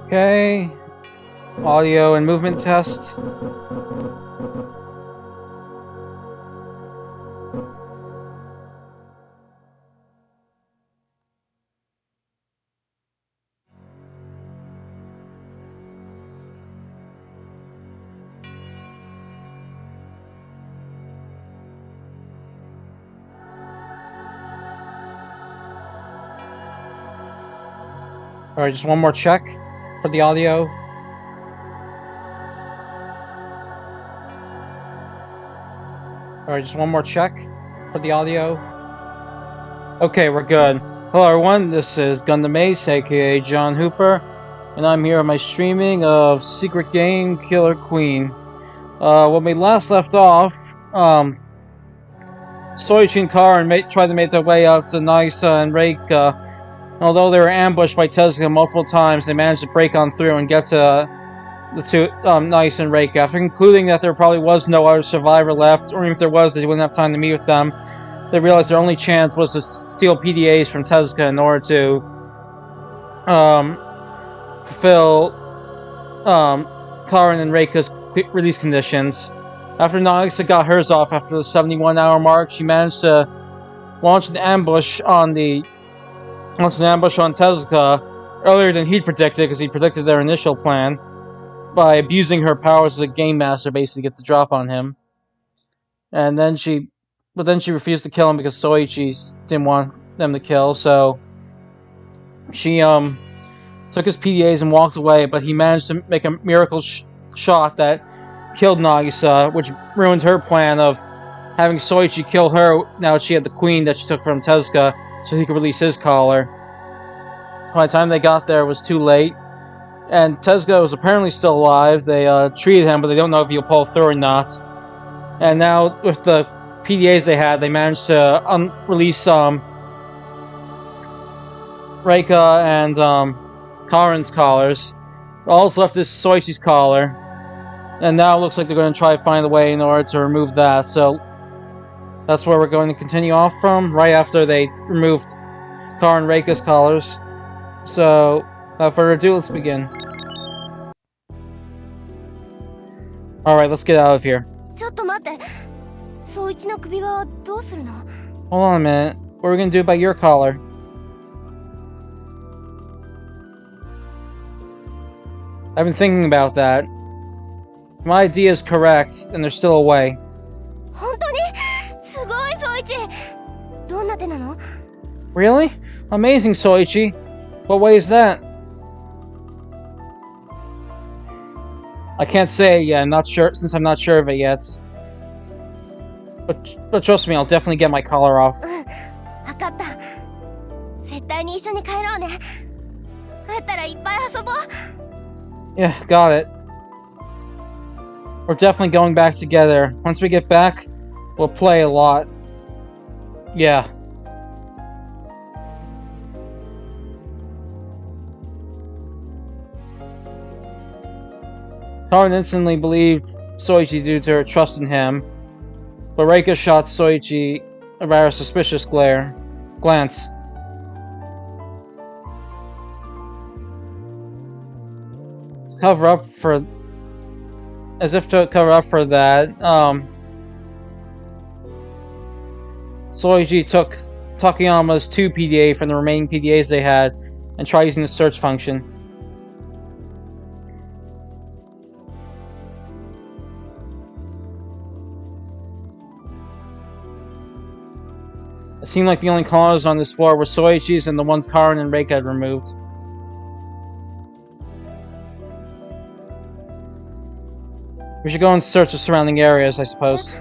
Okay. Audio and movement test. Alright, just one more check for the audio. Alright, just one more check for the audio. Okay, we're good. Hello everyone, this is Gundam Ace, aka John Hooper, and I'm here on my streaming of Secret Game Killer Queen. When we last left off, Soichi and Karin tried to make their way out to Nagisa and Reika. Although they were ambushed by Tezuka multiple times, they managed to break on through and get to the two, Nagisa and Reika. After concluding that there probably was no other survivor left, or even if there was, they wouldn't have time to meet with them, they realized their only chance was to steal PDAs from Tezuka in order to fulfill Karin and Reika's release conditions. After Nagisa got hers off after the 71-hour mark, she managed to launch an ambush on Tezuka earlier than he'd predicted, because he predicted their initial plan, by abusing her powers as a game master, basically get the drop on him. And then she refused to kill him because Soichi didn't want them to kill, so she took his PDAs and walked away, but he managed to make a miracle shot that killed Nagisa, which ruined her plan of having Soichi kill her now that she had the queen that she took from Tezuka, so he could release his collar. By the time they got there, it was too late, and Tezuka was apparently still alive. They treated him, but they don't know if he'll pull through or not. And now, with the PDAs they had, they managed to release Reika and Karin's collars. All that's left is Soichi's collar, and now it looks like they're going to try to find a way in order to remove that. So that's where we're going to continue off from, right after they removed Karin and Reika's collars. So, without further ado, let's begin. Alright, let's get out of here. Hold on a minute. What are we going to do about your collar? I've been thinking about that. My idea is correct, and there's still a way. Really? Amazing, Soichi. What way is that? I can't say yet. I'm not sure, since I'm not sure of it yet. But trust me, I'll definitely get my collar off. Yeah, got it. We're definitely going back together. Once we get back, we'll play a lot. Yeah. Karin instantly believed Soichi due to her trust in him, but Reika shot Soichi a rather suspicious glance. As if to cover up for that, Soichi took Takayama's 2 PDA from the remaining PDAs they had and tried using the search function. It seemed like the only collars on this floor were Soichi's and the ones Karin and Reika had removed. We should go and search the surrounding areas, I suppose.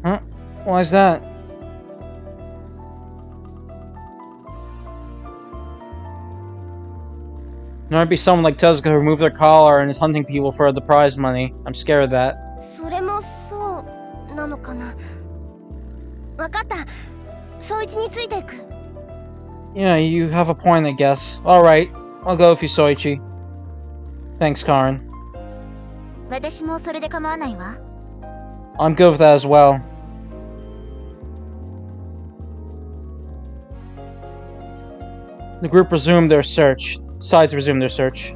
Huh? Why is that? There might be someone like Tezuka who removed their collar and is hunting people for the prize money. I'm scared of that. Yeah, you have a point, I guess. Alright, I'll go with you, Soichi. Thanks, Karin. I'm good with that as well. The group resumed their search. decided to resume their search.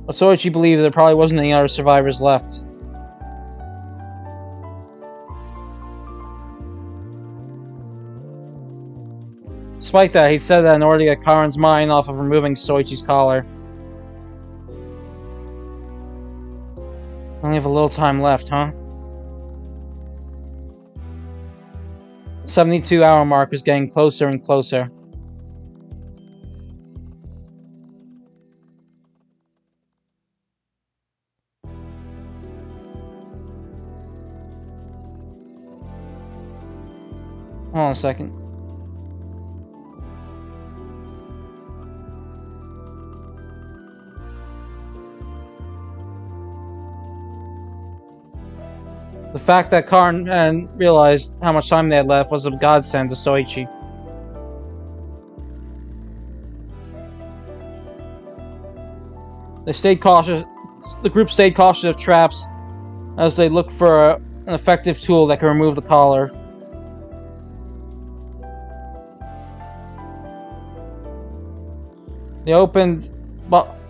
But Soichi believed there probably wasn't any other survivors left. Despite that, he'd said that in order to get Karen's mind off of removing Soichi's collar. Only have a little time left, huh? The 72-hour mark was getting closer and closer. Hold on a second. The fact that Karen hadn't realized how much time they had left was a godsend to Soichi. They stayed cautious. The group stayed cautious of traps as they looked for an effective tool that could remove the collar. They opened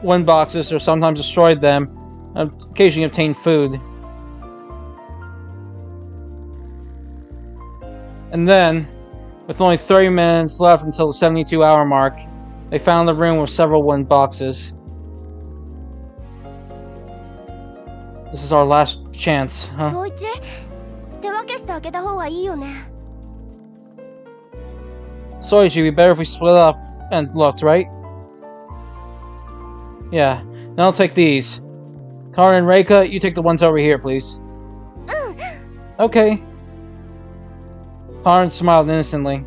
wind boxes or sometimes destroyed them, and occasionally obtained food. And then, with only 30 minutes left until the 72-hour mark, they found the room with several wind boxes. This is our last chance, huh? Soichi, we better if we split up and looked, right? Yeah, now I'll take these. Karen and Reika, you take the ones over here, please. Okay. Karen smiled innocently.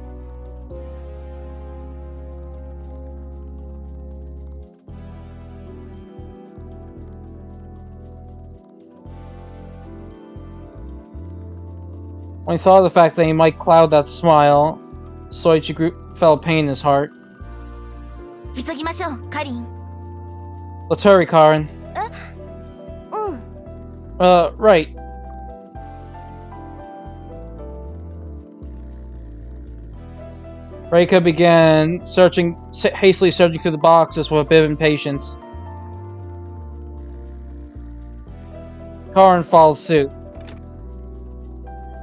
When he thought of the fact that he might cloud that smile, Soichi felt pain in his heart. Let's hurry, Karen. Right. Reika began hastily searching through the boxes with a bit of impatience. Karen followed suit.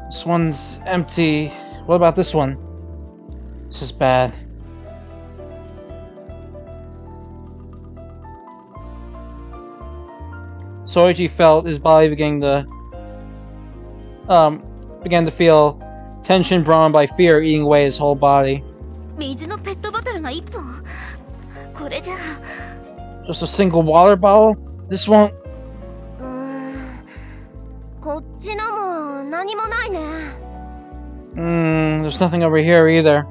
This one's empty. What about this one? This is bad. Soichi felt his body began to feel tension brought on by fear eating away his whole body. Just a single water bottle? This won't... there's nothing over here either.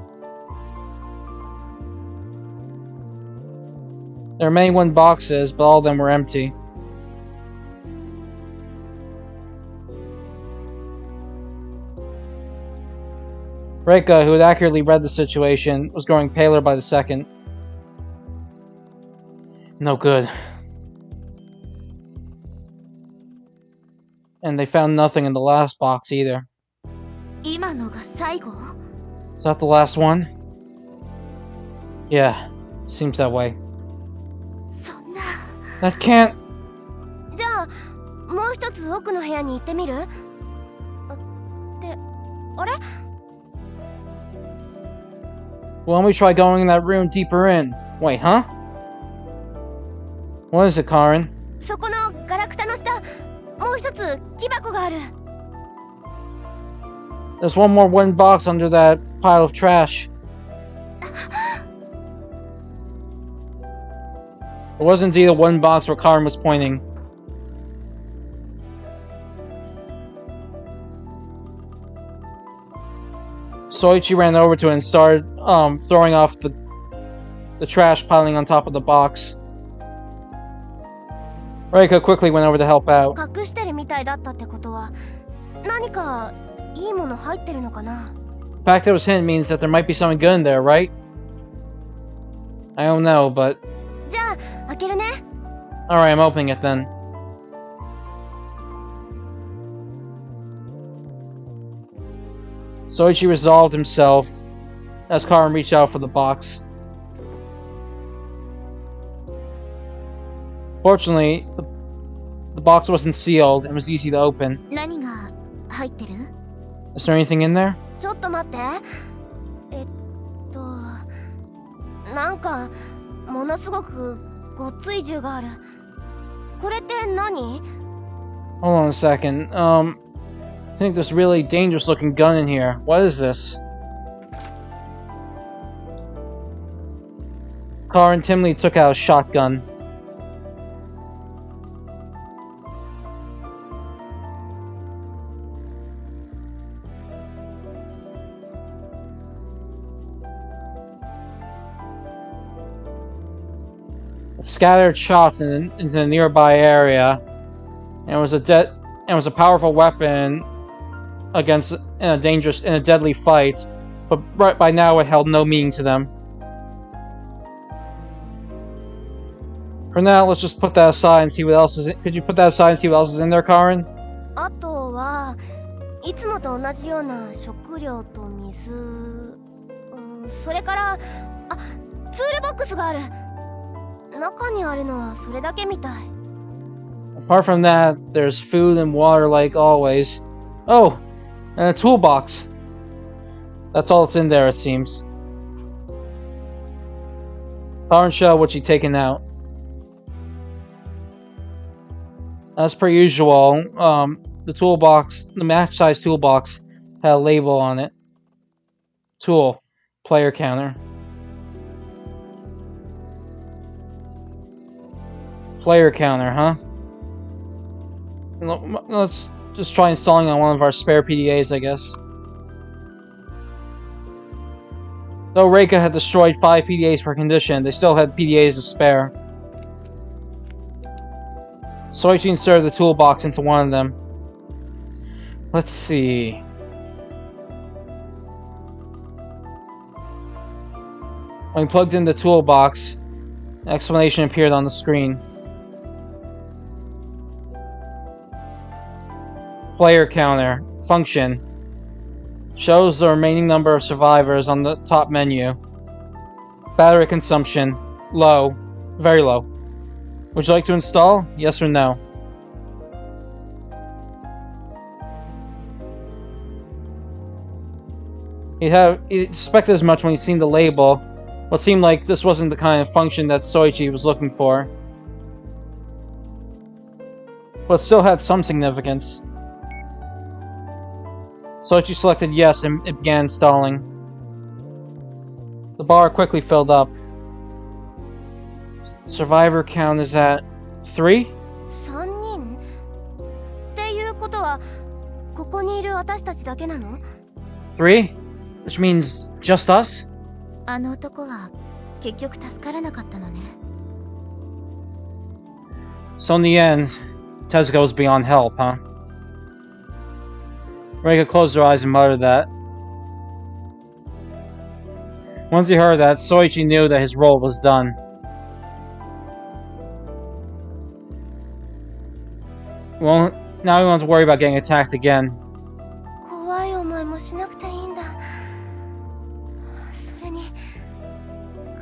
There are many wind boxes, but all of them were empty. Reika, who had accurately read the situation, was growing paler by the second. No good. And they found nothing in the last box either. Is that the last one? Yeah, seems that way. That can't... Why don't we try going in that room deeper in? Wait, huh? What is it, Karen? There's one more wooden box under that pile of trash. It was indeed a wooden box where Karen was pointing. Soichi ran over to it and started throwing off the trash piling on top of the box. Reika quickly went over to help out. The fact that it was hidden means that there might be something good in there, right? I don't know, but... Alright, I'm opening it then. Soichi resolved himself as Karen reached out for the box. Fortunately, the box wasn't sealed and was easy to open. 何が入ってる？ Is there anything in there? ちょっと待って。なんかものすごくごっつい銃がある。これって何？ Hold on a second. I think this really dangerous looking gun in here. What is this? Karin timidly took out a shotgun. Scattered shots into the nearby area, and it was a powerful weapon against in a deadly fight. But right by now, it held no meaning to them. For now, let's just put that aside and see what else is. Could you put that aside and see what else is in there, Karin? あとはいつもと同じような食料と水、それからツールボックスがある。中にあるのはそれだけみたい。Apart from that, there's food and water like always. Oh, and a toolbox. That's all that's in there, it seems. Karin showed what she'd taken out. As per usual, the toolbox, the match-size toolbox, had a label on it. Tool, player counter. Player counter, huh? Let's just try installing on one of our spare PDAs, I guess. Though Reika had destroyed 5 PDAs for condition, they still had PDAs to spare. Soichi inserted the toolbox into one of them. Let's see. When he plugged in the toolbox, an explanation appeared on the screen. Player counter. Function. Shows the remaining number of survivors on the top menu. Battery consumption. Low. Very low. Would you like to install? Yes or no? He suspected as much when he seen the label. What seemed like this wasn't the kind of function that Soichi was looking for. But it still had some significance. Soichi selected yes and it began installing. The bar quickly filled up. Survivor count is at 3? 3人っていうことはここにいる私たちだけなの？ 3? Which means just us? あの男は結局助からなかったのね。 So in the end, Tezuka was beyond help, huh? Reika closed her eyes and muttered that. Once he heard that, Soichi knew that his role was done. Well, now he wants to worry about getting attacked again. 怖い思いもしなくていいんだ。それに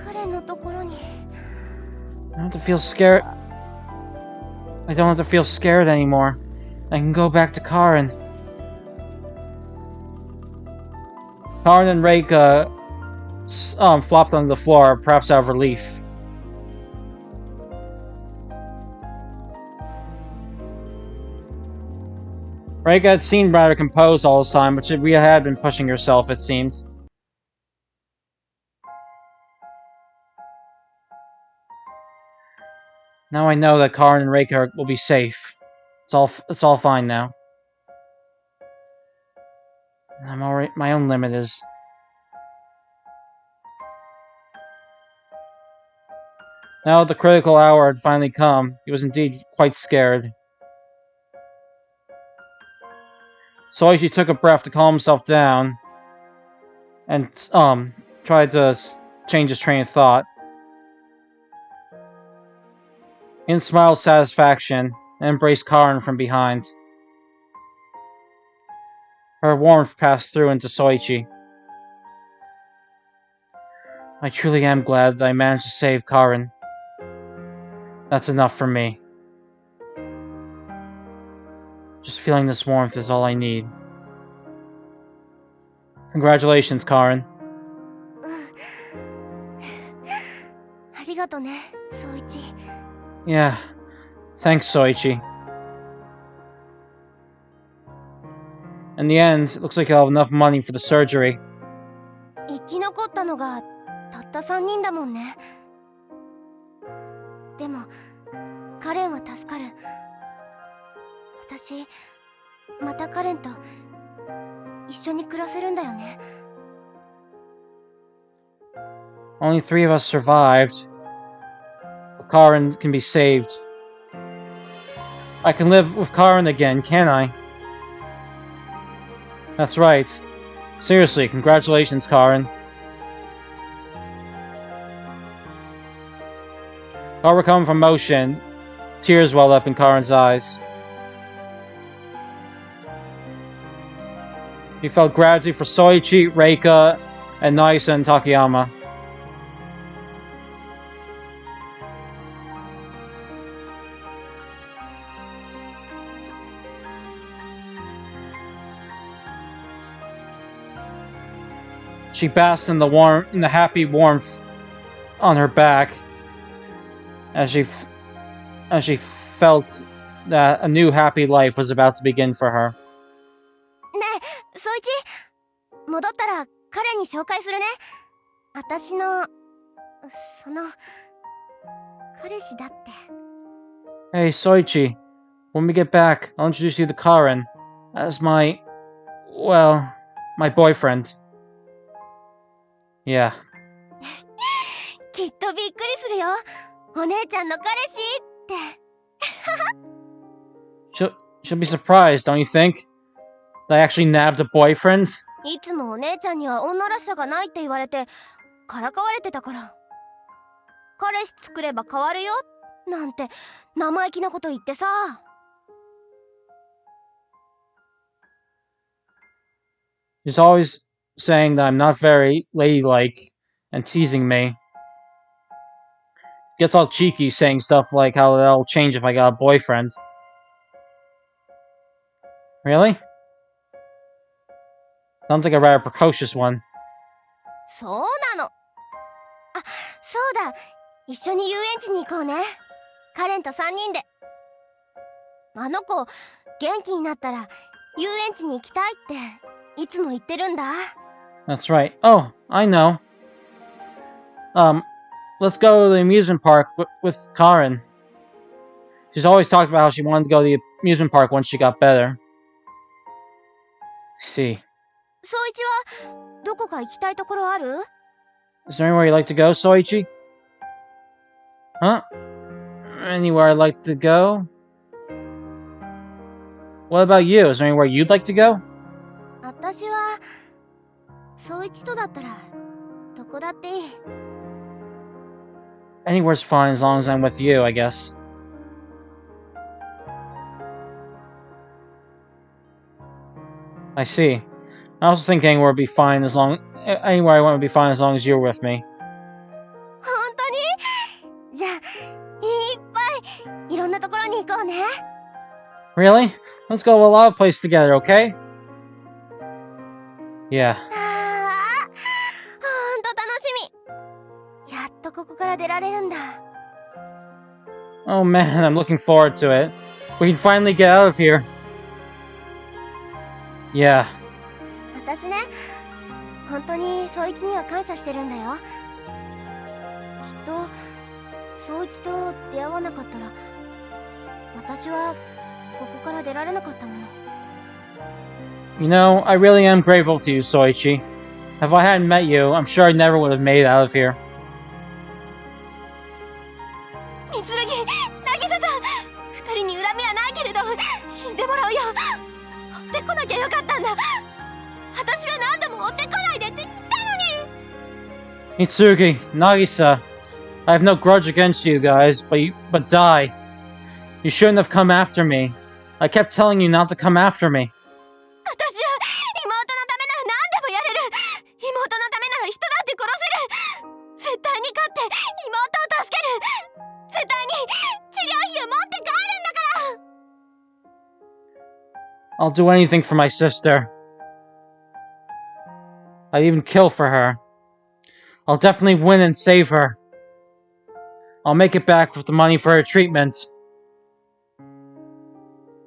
彼のところに。I don't have to feel scared. I don't have to feel scared anymore. I can go back to Karin. Karin and Reika flopped onto the floor, perhaps out of relief. Reika had seemed rather composed all this time, but she really had been pushing herself, it seemed. Now I know that Karin and Reika will be safe. It's all fine now. I'm alright. My own limit is. Now the critical hour had finally come. He was indeed quite scared. Soichi took a breath to calm himself down, and tried to change his train of thought. He smiled with satisfaction and embraced Karin from behind. Her warmth passed through into Soichi. I truly am glad that I managed to save Karin. That's enough for me. Just feeling this warmth is all I need. Congratulations, Karen. ありがとね、宗一。Yeah. Thanks, Soichi. In the end, it looks like you'll have enough money for the surgery. 生き残ったのがたった3人だもんね。でもカレンは助かる。私またカレンと一緒に暮らせるんだよね。Only 3 of us survived. But Karen can be saved. I can live with Karen again, can't I? That's right. Seriously, congratulations, Karen. Overcome from emotion, tears welled up in Karen's eyes. He felt gratitude for Soichi, Reika, and Nagisa and Takayama. She basked in the happy warmth on her back as she felt that a new happy life was about to begin for her. ねえ、宗一、戻ったら彼に紹介するね。私のその彼氏だって。Hey, Soichi. When we get back, I'll introduce you to Karen as my boyfriend. Yeah. きっとびっくりするよ。お姉ちゃんの彼氏って。She'll be surprised, don't you think? That I actually nabbed a boyfriend? いつもお姉ちゃんには女らしさがないって言われてからかわれてたから。彼氏作れば変わるよなんて生意気なこと言ってさ。She's always saying that I'm not very ladylike and teasing me. Gets all cheeky saying stuff like how that'll change if I got a boyfriend. Really? Sounds like a rather precocious one. そうなの。あ、そうだ。一緒に遊園地に行こうね。カレンと3人で。あの子、元気になったら遊園地に行きたいっていつも言ってるんだ。That's right. Oh, I know. Let's go to the amusement park with Karen. She's always talked about how she wanted to go to the amusement park once she got better. See. 宗一はどこか行きたいところある？ Is there anywhere you'd like to go, Soichi? Huh? Anywhere I'd like to go? What about you? Is there anywhere you'd like to go? 私は宗一とだったらどこだっていい。Anywhere's fine as long as I'm with you, I guess. I see. I also think anywhere would be fine anywhere I want would be fine as long as you're with me. 本当に？じゃあいっぱいいろんなところに行こうね。Really? Let's go to a lot of places together, okay? Yeah. ああ、ほんと楽しみ。やっとここから出られるんだ。Oh man, I'm looking forward to it. We can finally get out of here. Yeah. 私ね、本当に宗一には感謝してるんだよ。きっと宗一と出会わなかったら私はここから出られなかったもの。You know, I really am grateful to you, Soichi. If I hadn't met you, I'm sure I never would have made it out of here. 三剣、渚さん、二人に恨みはないけれど死んでもらうよ。追ってこなきゃよかったんだ。私は何度も追ってこないでって言ったのに。 Mitsuki, Nagisa, I have no grudge against you guys, but die. You shouldn't have come after me. I kept telling you not to come after me. 私は妹のためなら何でもやれる。妹のためなら人だって殺せる。絶対に勝って妹を助ける。絶対に I'll do anything for my sister. I'd even kill for her. I'll definitely win and save her. I'll make it back with the money for her treatment.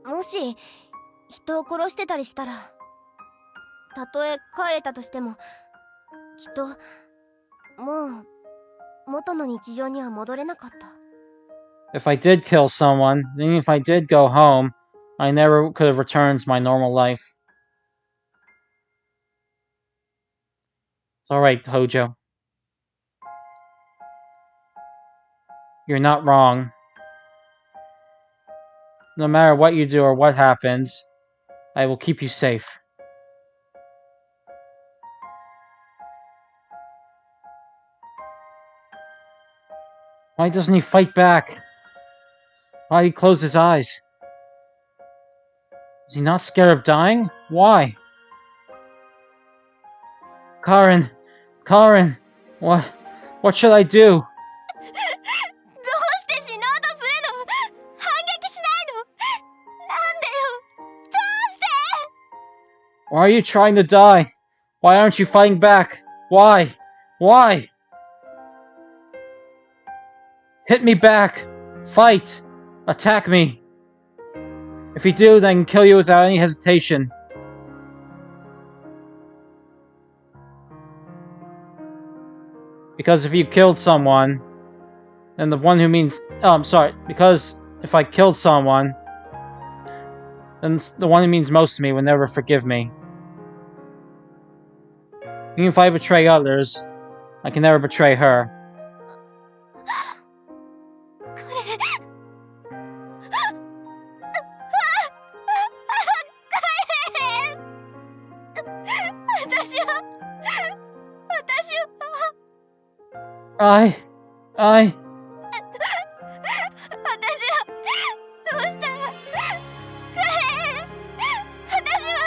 もし人を殺してたりしたら、たとえ帰れたとしても、きっともう元の日常には戻れなかった。If I did kill someone, even if I did go home, I never could have returned to my normal life. It's alright, Hojo. You're not wrong. No matter what you do or what happens, I will keep you safe. Why doesn't he fight back? Why did he close his eyes? Is he not scared of dying? Why? Karin! Karin! What should I do? どうして死のうとするの？反撃しないの？なんでよ？どうして？ Why are you trying to die? Why aren't you fighting back? Why? Why? Hit me back! Fight! Attack me! If you do, then I can kill you without any hesitation. Because if you killed someone, then the one who means... Oh, I'm sorry. Because if I killed someone, then the one who means most to me would never forgive me. Even if I betray others, I can never betray her. 私は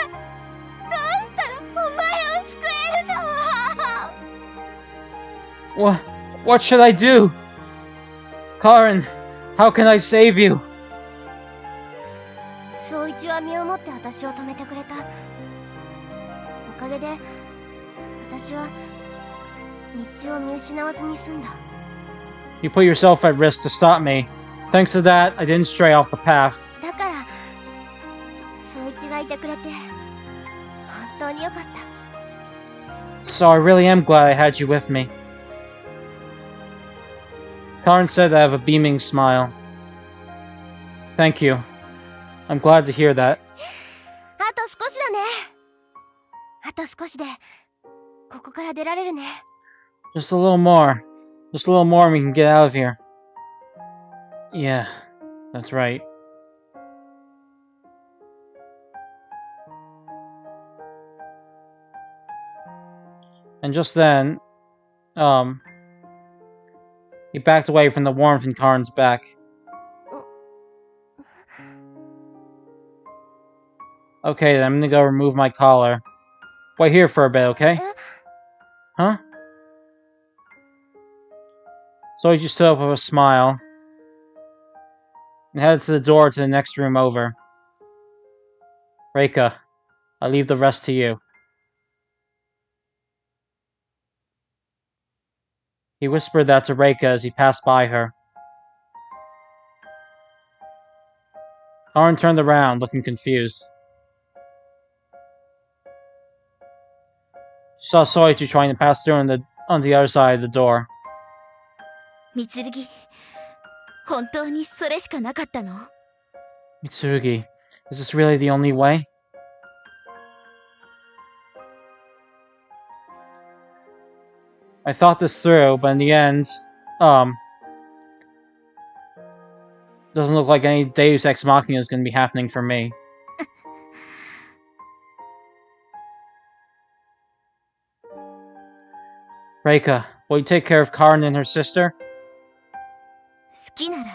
どうしたらお前を救えるの？ What should I do? Karin, how can I save you? 宗一は身をもって私を止めてくれた。おかげで私は道を見失わずに済んだ。You put yourself at risk to stop me. Thanks to that, I didn't stray off the path. だから宗一がいてくれて本当によかった。 So I really am glad I had you with me. Karin said I have a beaming smile. Thank you. I'm glad to hear that. あと少しだね。あと少しでここから出られるね。 Just a little more. Just a little more and we can get out of here. Yeah, that's right. And just then, he backed away from the warmth in Karin's back. Okay, then I'm gonna go remove my collar. Wait here for a bit, okay? Huh? So he just stood up with a smile and headed to the door to the next room over. Reika, I'll leave the rest to you. He whispered that to Reika as he passed by her. Karin turned around, looking confused. She saw Soichi trying to pass through on the other side of the door. Mitsurugi、本当にそれしかなかったの？ Mitsurugi, is this really the only way? I thought this through, but in the end, doesn't look like any Deus Ex Machina is going to be happening for me. Reika, will you take care of Karin and her sister? 好きなら、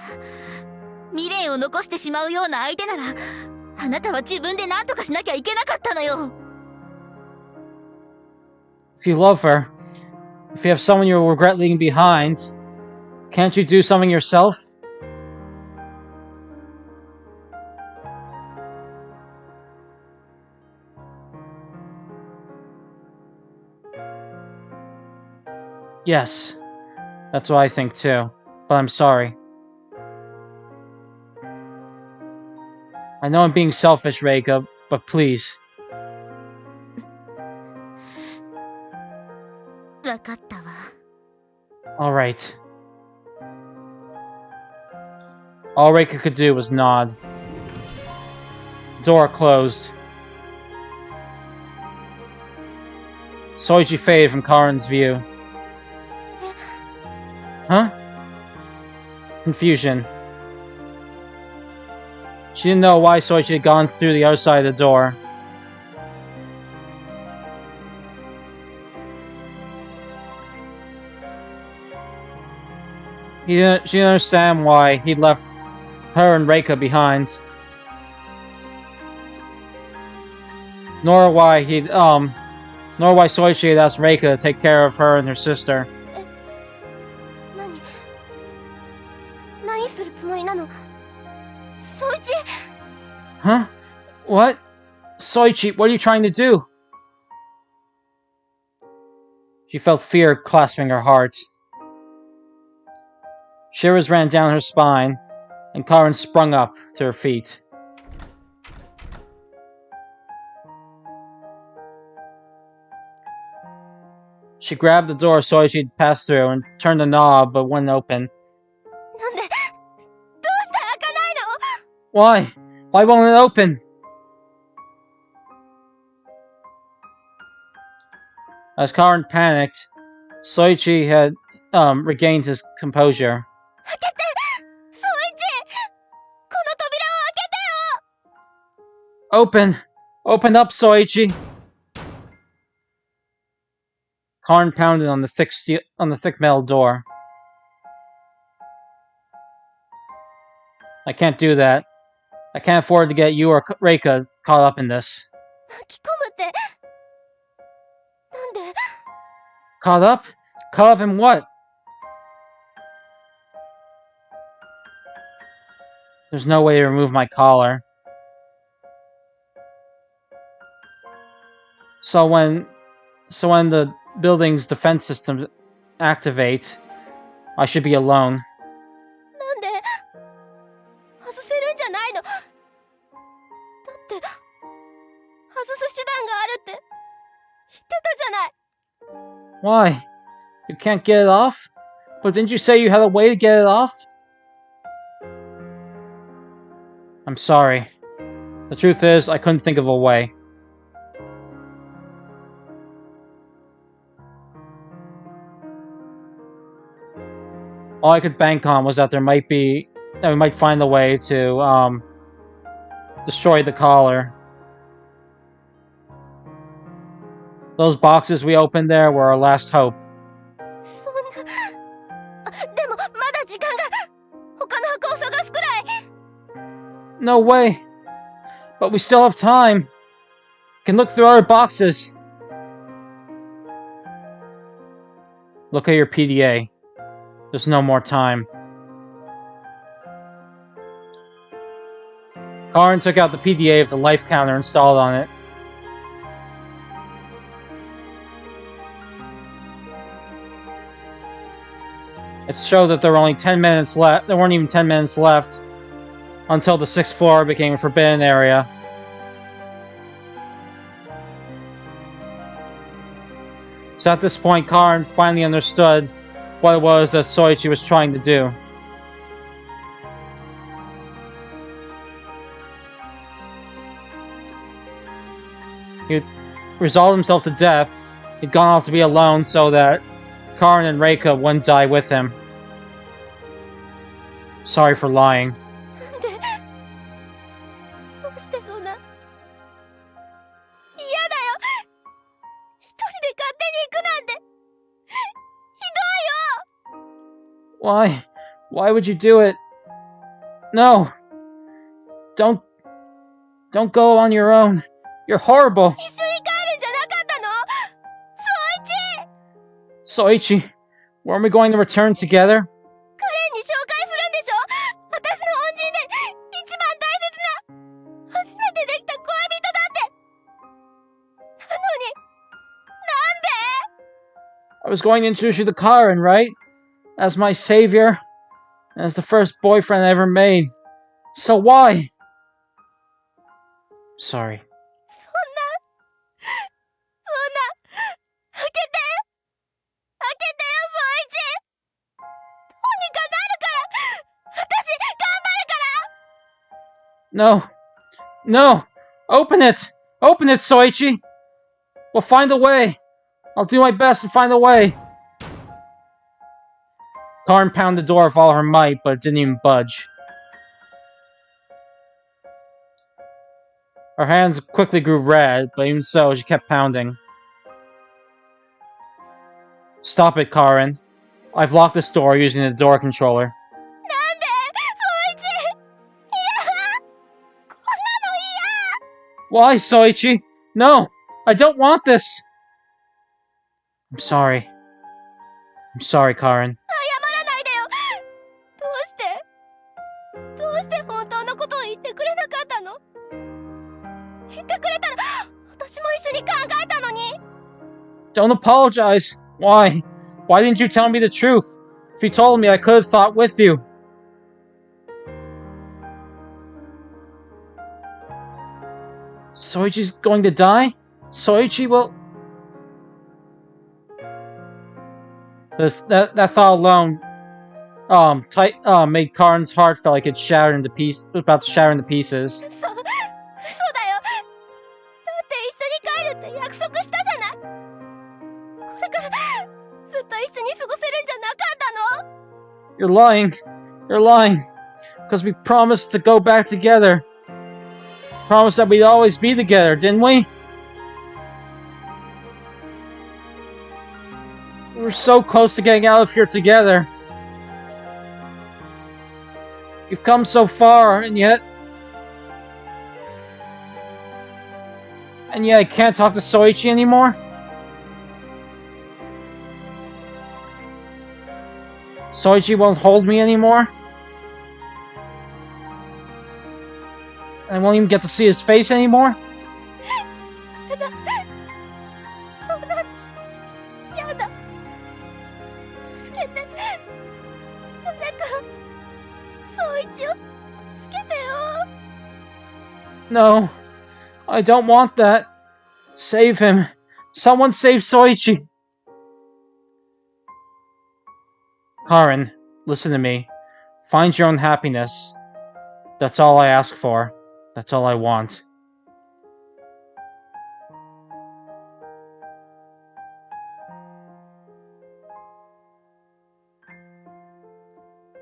未練を残してしまうような相手なら、あなたは自分で何とかしなきゃいけなかったのよ。 If you love her, if you have someone you will regret leaving behind, can't you do something yourself? Yes, that's what I think too. But I'm sorry. I know I'm being selfish, Reika, but please. わかったわ。Alright. All Reika could do was nod. Door closed. Soichi faded from Karin's view. Huh? Confusion. She didn't know why Soichi had gone through the other side of the door. She didn't understand why he'd left her and Reika behind. Nor why Soichi had asked Reika to take care of her and her sister. 何するつもりなの？ソイチ！ Huh? What? Soichi, what are you trying to do? She felt fear clasping her heart. Shivers ran down her spine, and Karin sprung up to her feet. She grabbed the door Soichi had passed through and turned the knob, but wouldn't open. なんで？どうして開かないの？ Why? Why won't it open? As Karin panicked, Soichi had regained his composure. 開けて！ソイチ！この扉を開けてよ！ Open! Open up, Soichi! Karin pounded on the thick metal door. I can't do that. I can't afford to get you or Reika caught up in this. 巻き込むって。なんで？ Caught up? Caught up in what? There's no way to remove my collar. So when the building's defense systems activate, I should be alone. なんで？外せるんじゃないの？だって外す手段があるって言ってたじゃない。 Why? You can't get it off? But didn't you say you had a way to get it off? I'm sorry. The truth is, I couldn't think of a way. All I could bank on was that we might find a way to destroy the collar. Those boxes we opened there were our last hope. そんな。でもまだ時間が。他の箱を探すくらい。 No way! But we still have time! We can look through other boxes! Look at your PDA. There's no more time. Karin took out the PDA of the life counter installed on it. It showed that there were only 10 minutes left. There weren't even 10 minutes left until the 6th floor became a forbidden area. So at this point, Karin finally understood what it was that Soichi was trying to do. He had resolved himself to death. He'd gone off to be alone so that Karin and Reika wouldn't die with him. Sorry for lying. なんで？どうしてそんな。嫌だよ。一人で勝手に行くなんて。ひどいよ。 Why? Why would you do it? No! Don't go on your own. You're horrible! 一緒に帰るんじゃなかったの？ソイチ！ Soichi, weren't we going to return together? カレンに紹介するんでしょ？私の恩人で一番大切な初めてできた恋人だって。なのに、なんで？ I was going to introduce you to Karen, right? As my savior, and as the first boyfriend I ever made. So why? Sorry. 開けて開けてよ宗一どうにかなるから私頑張るから No! No! Open it! Open it, Soichi! We'll find a way! I'll do my best to find a way! Karen pounded the door with all her might, but it didn't even budge. Her hands quickly grew red, but even so, she kept pounding. Stop it, Karen. I've locked this door using the door controller. なんで宗一いやこんなの嫌 Why, Soichi? No! I don't want this! I'm sorry. I'm sorry, Karen. 謝らないでよどうして本当のことを言ってくれなかったの言ってくれたら私も一緒に考えたのに Don't apologize. Why? Why didn't you tell me the truth? If you told me, I could have thought with you. Soichi's going to die? Soichi will... That thought alone, made Karen's heart feel like it shattered into about to shatter into pieces. そうだよだって一緒に帰るって約束したじゃないこれからずっと一緒に過ごせるんじゃなかったの You're lying. You're lying. Because we promised to go back together. Promised that we'd always be together, didn't we? We were so close to getting out of here together. You've come so far, and yet... And yet I can't talk to Soichi anymore? Soichi won't hold me anymore? I won't even get to see his face anymore? そんなやだ助けて誰か宗一を助けてよ No, I don't want that. Save him. Someone save Soichi. Karen, listen to me. Find your own happiness. That's all I ask for. That's all I want.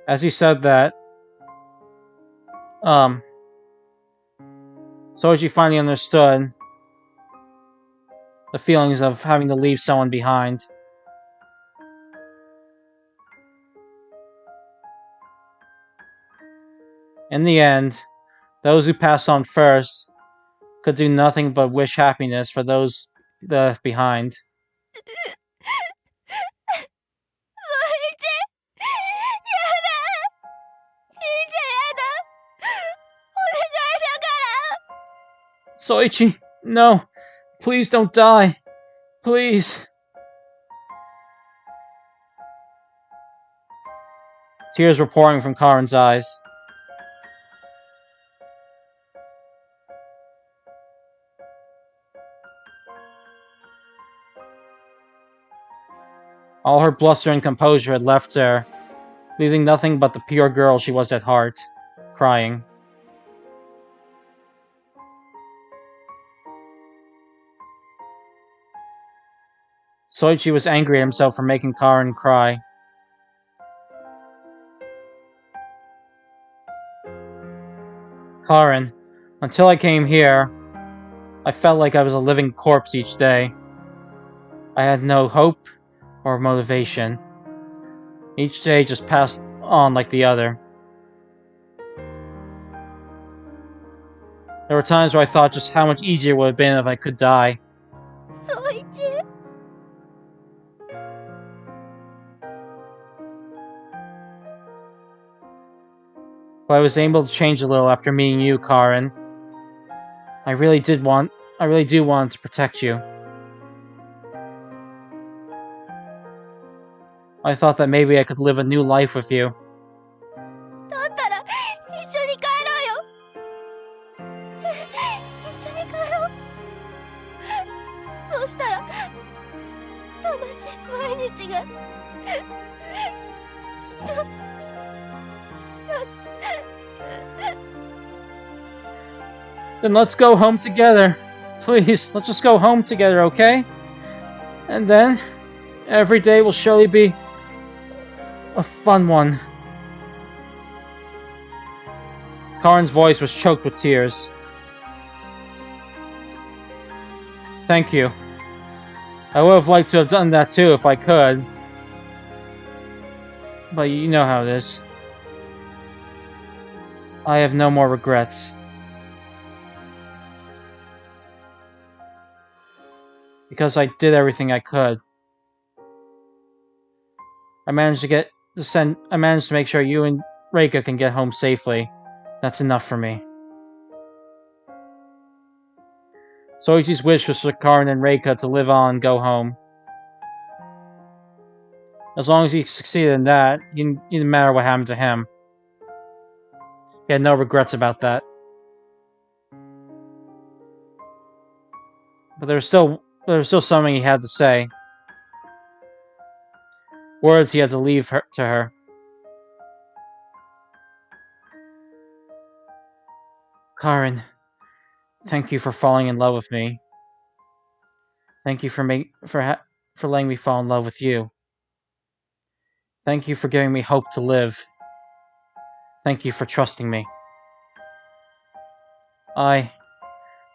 As he said that, Soichi finally understood the feelings of having to leave someone behind. In the end, those who passed on first could do nothing but wish happiness for those left behind. 宗一やだ死んじゃやだお願いだから Soichi, no! Please don't die! Please! Tears were pouring from Karen's eyes. All her bluster and composure had left her, leaving nothing but the pure girl she was at heart, crying. Soichi was angry at himself for making Karen cry. Karen, until I came here, I felt like I was a living corpse each day. I had no hope or motivation. Each day just passed on like the other. There were times where I thought just how much easier it would have been if I could die. 宗一 But I was able to change a little after meeting you, Karen. I really do want to protect you. I thought that maybe I could live a new life with you. だったら一緒に帰ろうよ。一緒に帰ろう。そうしたら楽しい毎日がきっと。Then let's go home together. Please, let's just go home together, okay? And then, every day will surely be a fun one. Karin's voice was choked with tears. Thank you. I would have liked to have done that too if I could. But you know how it is. I have no more regrets. Because I did everything I could. I managed to make sure you and Reika can get home safely. That's enough for me. Soichi's wish was for Karin and Reika to live on and go home. As long as he succeeded in that, it didn't matter what happened to him. He had no regrets about that. But there was still something he had to say. Words he had to leave to her. Karin, thank you for falling in love with me. Thank you for letting me fall in love with you. Thank you for giving me hope to live. Thank you for trusting me. I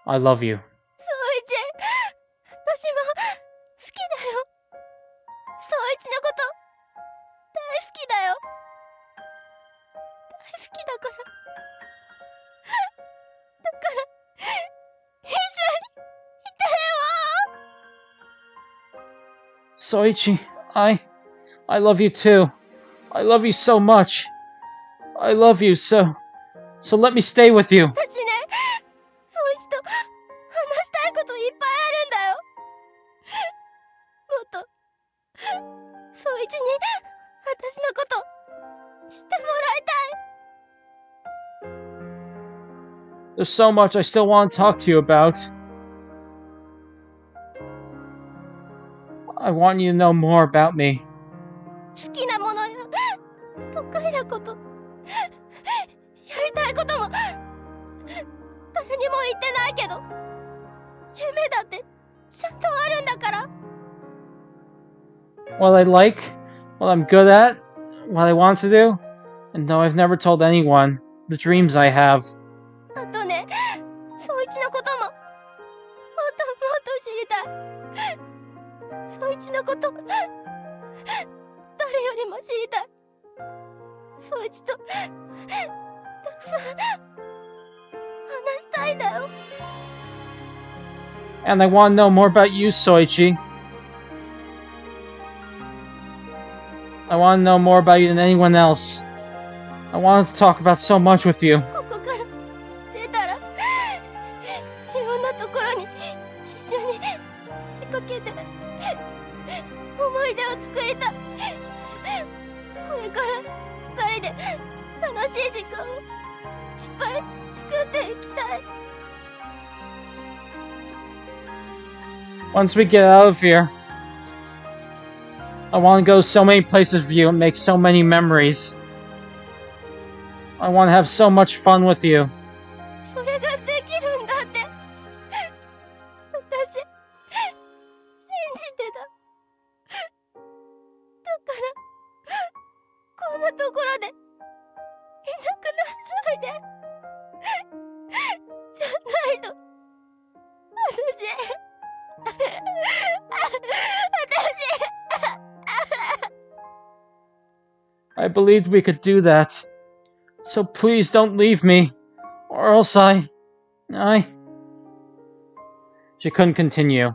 love you. 私も好きだよ。宗一のこと大好きだよ。大好きだから。だから一緒にいてよ。 Soichi, I love you too. I love you so much. I love you so let me stay with you. 私ね、宗一と話したいこといっぱいあるんだよ。もっと宗一に私のこと知ってもらいたい。 There's so much I still want to talk to you about. I want you to know more about me. 好きなものや得意なこと、やりたいことも誰にも言ってないけど、夢だってちゃんとあるんだから。 What I like, what I'm good at, what I want to do, and though I've never told anyone, the dreams I have. あとね、宗一のことももっともっと知りたい。宗一のこと誰よりも知りたい。宗一とたくさん話したいんだよ。 And I want to know more about you, Soichi. I want to know more about you than anyone else. I wanted to talk about so much with you. ここから出たらいろんなところに一緒に出かけて思い出を作りたい。これから2人で楽しい時間をいっぱい作っていきたい。 Once we get out of here, I want to go so many places with you and make so many memories. I want to have so much fun with you. それができるんだって私信じてた。だからこんなところでいなくならないで。じゃないと私 I believed we could do that. So please don't leave me. Or else I... She couldn't continue.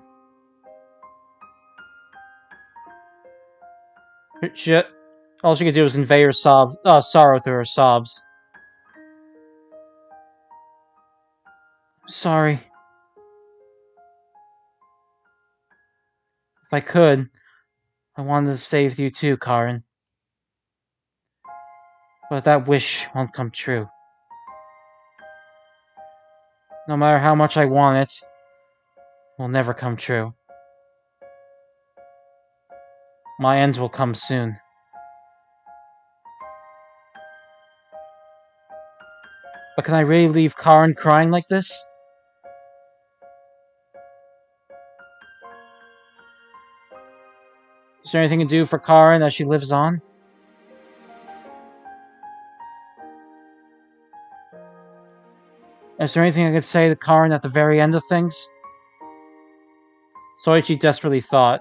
All she could do was convey her sorrow through her sobs. Sorry. If I could, I wanted to stay with you too, Karin. But that wish won't come true. No matter how much I want it, it will never come true. My end will come soon. But can I really leave Karin crying like this? Is there anything to do for Karin as she lives on? Is there anything I could say to Karin at the very end of things? Soichi desperately thought.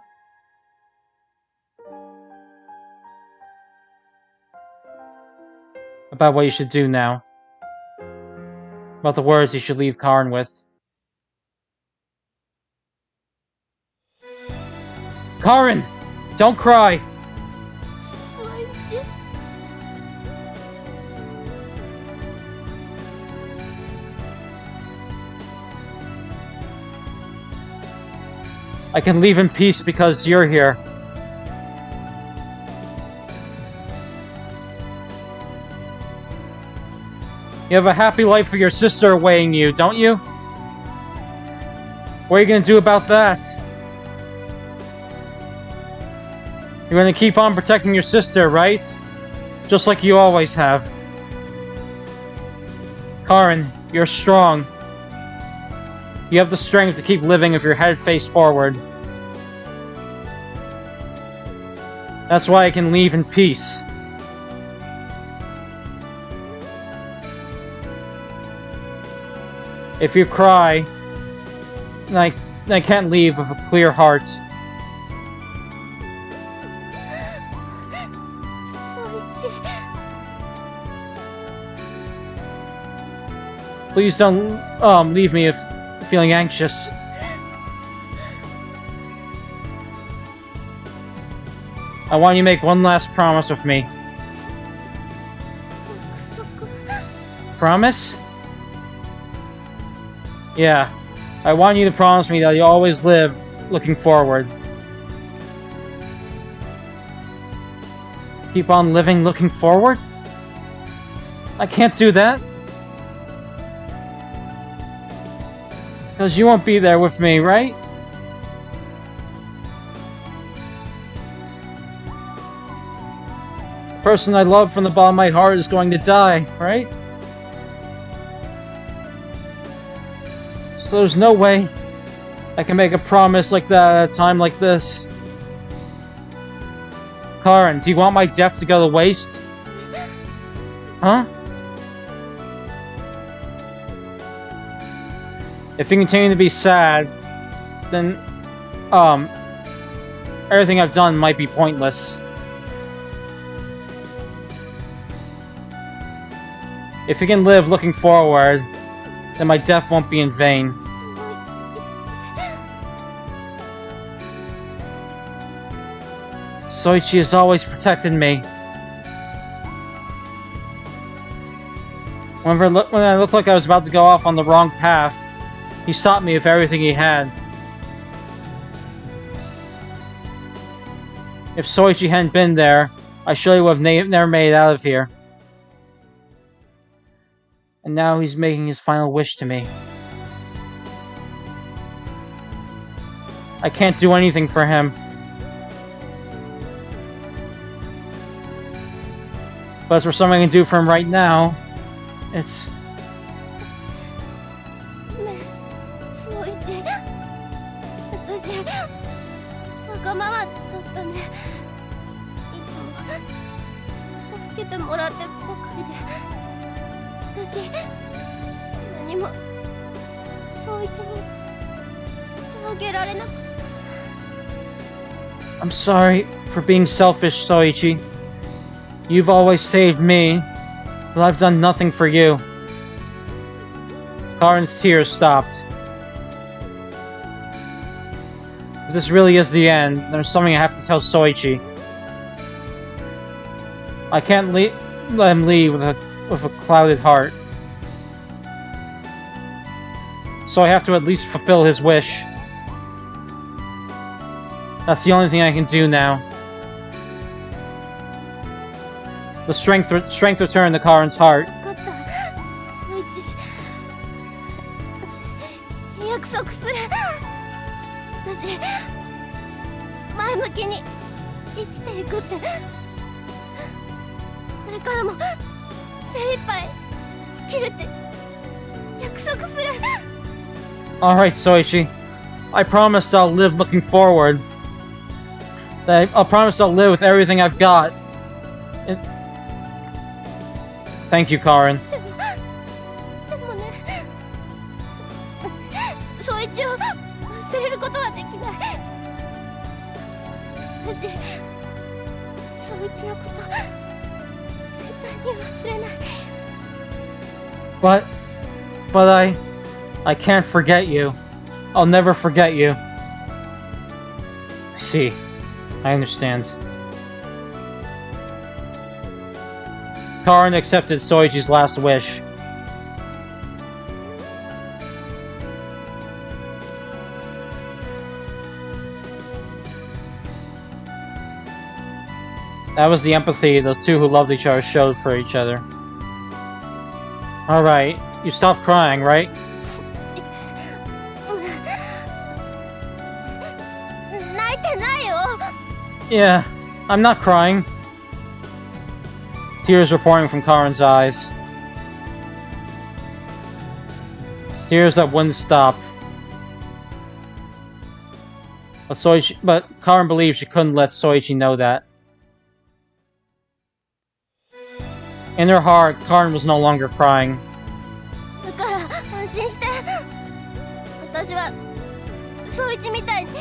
About what he should do now. About the words he should leave Karin with. Karin! Don't cry! I can leave in peace because you're here. You have a happy life with your sister awaiting you, don't you? What are you gonna do about that? You're gonna keep on protecting your sister, right? Just like you always have. Karin, you're strong. You have the strength to keep living with your head faced forward. That's why I can leave in peace. If you cry, then I can't leave with a clear heart. Please don't leave me feeling anxious. I want you to make one last promise with me. Promise? Yeah. I want you to promise me that you'll always live looking forward. Keep on living looking forward? I can't do that. Because you won't be there with me, right? The person I love from the bottom of my heart is going to die, right? So there's no way I can make a promise like that at a time like this. Karin, do you want my death to go to waste? Huh? If you continue to be sad, then, everything I've done might be pointless. If you can live looking forward, then my death won't be in vain. Soichi has always protected me. When I looked like I was about to go off on the wrong path, he stopped me with everything he had. If Soichi hadn't been there, I surely would have never made it out of here. And now he's making his final wish to me. I can't do anything for him. But as for something I can do for him right now, it's... I'm sorry for being selfish, Soichi. You've always saved me, but I've done nothing for you. Karin's tears stopped. If this really is the end, there's something I have to tell Soichi. I can't let him leave with a clouded heart. So I have to at least fulfill his wish. That's the only thing I can do now. The strength returned to Karin's heart. 分かったソイチ約束する私前向きに生きていくってこれからも精一杯生きるって約束する Alright, Soichi. I promised I'll live looking forward. I'll promise I'll live with everything I've got. Thank you, Karin. でもねソイチを忘れることはできない私ソイチのこと絶対に忘れない But I can't forget you. I'll never forget you. I see. I understand. Karin accepted Soichi's last wish. That was the empathy those two who loved each other showed for each other. Alright, you stopped crying, right? 泣いてないよ Yeah, I'm not crying. Tears were pouring from Karin's eyes. Tears that wouldn't stop. But Karin believed she couldn't let Soichi know that. In her heart, Karin was no longer crying. だから安心して私はソイチみたいに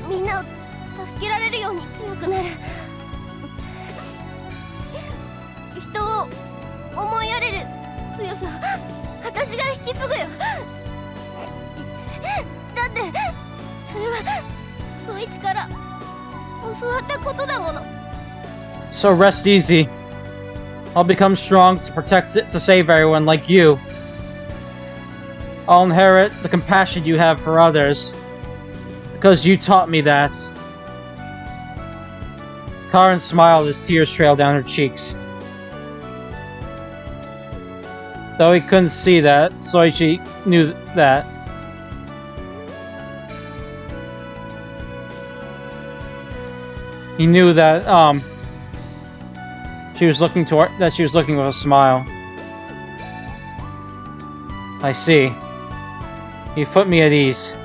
みんなを助けられるように強くなる人を思いやれる強さを私が引き継ぐよだってそれはソイチから教わったことだもの So rest easy. I'll become strong to to save everyone like you. I'll inherit the compassion you have for others. Because you taught me that. Karin smiled as tears trailed down her cheeks. Though he couldn't see that, Soichi knew that. He knew that, she was looking with a smile. I see. He put me at ease.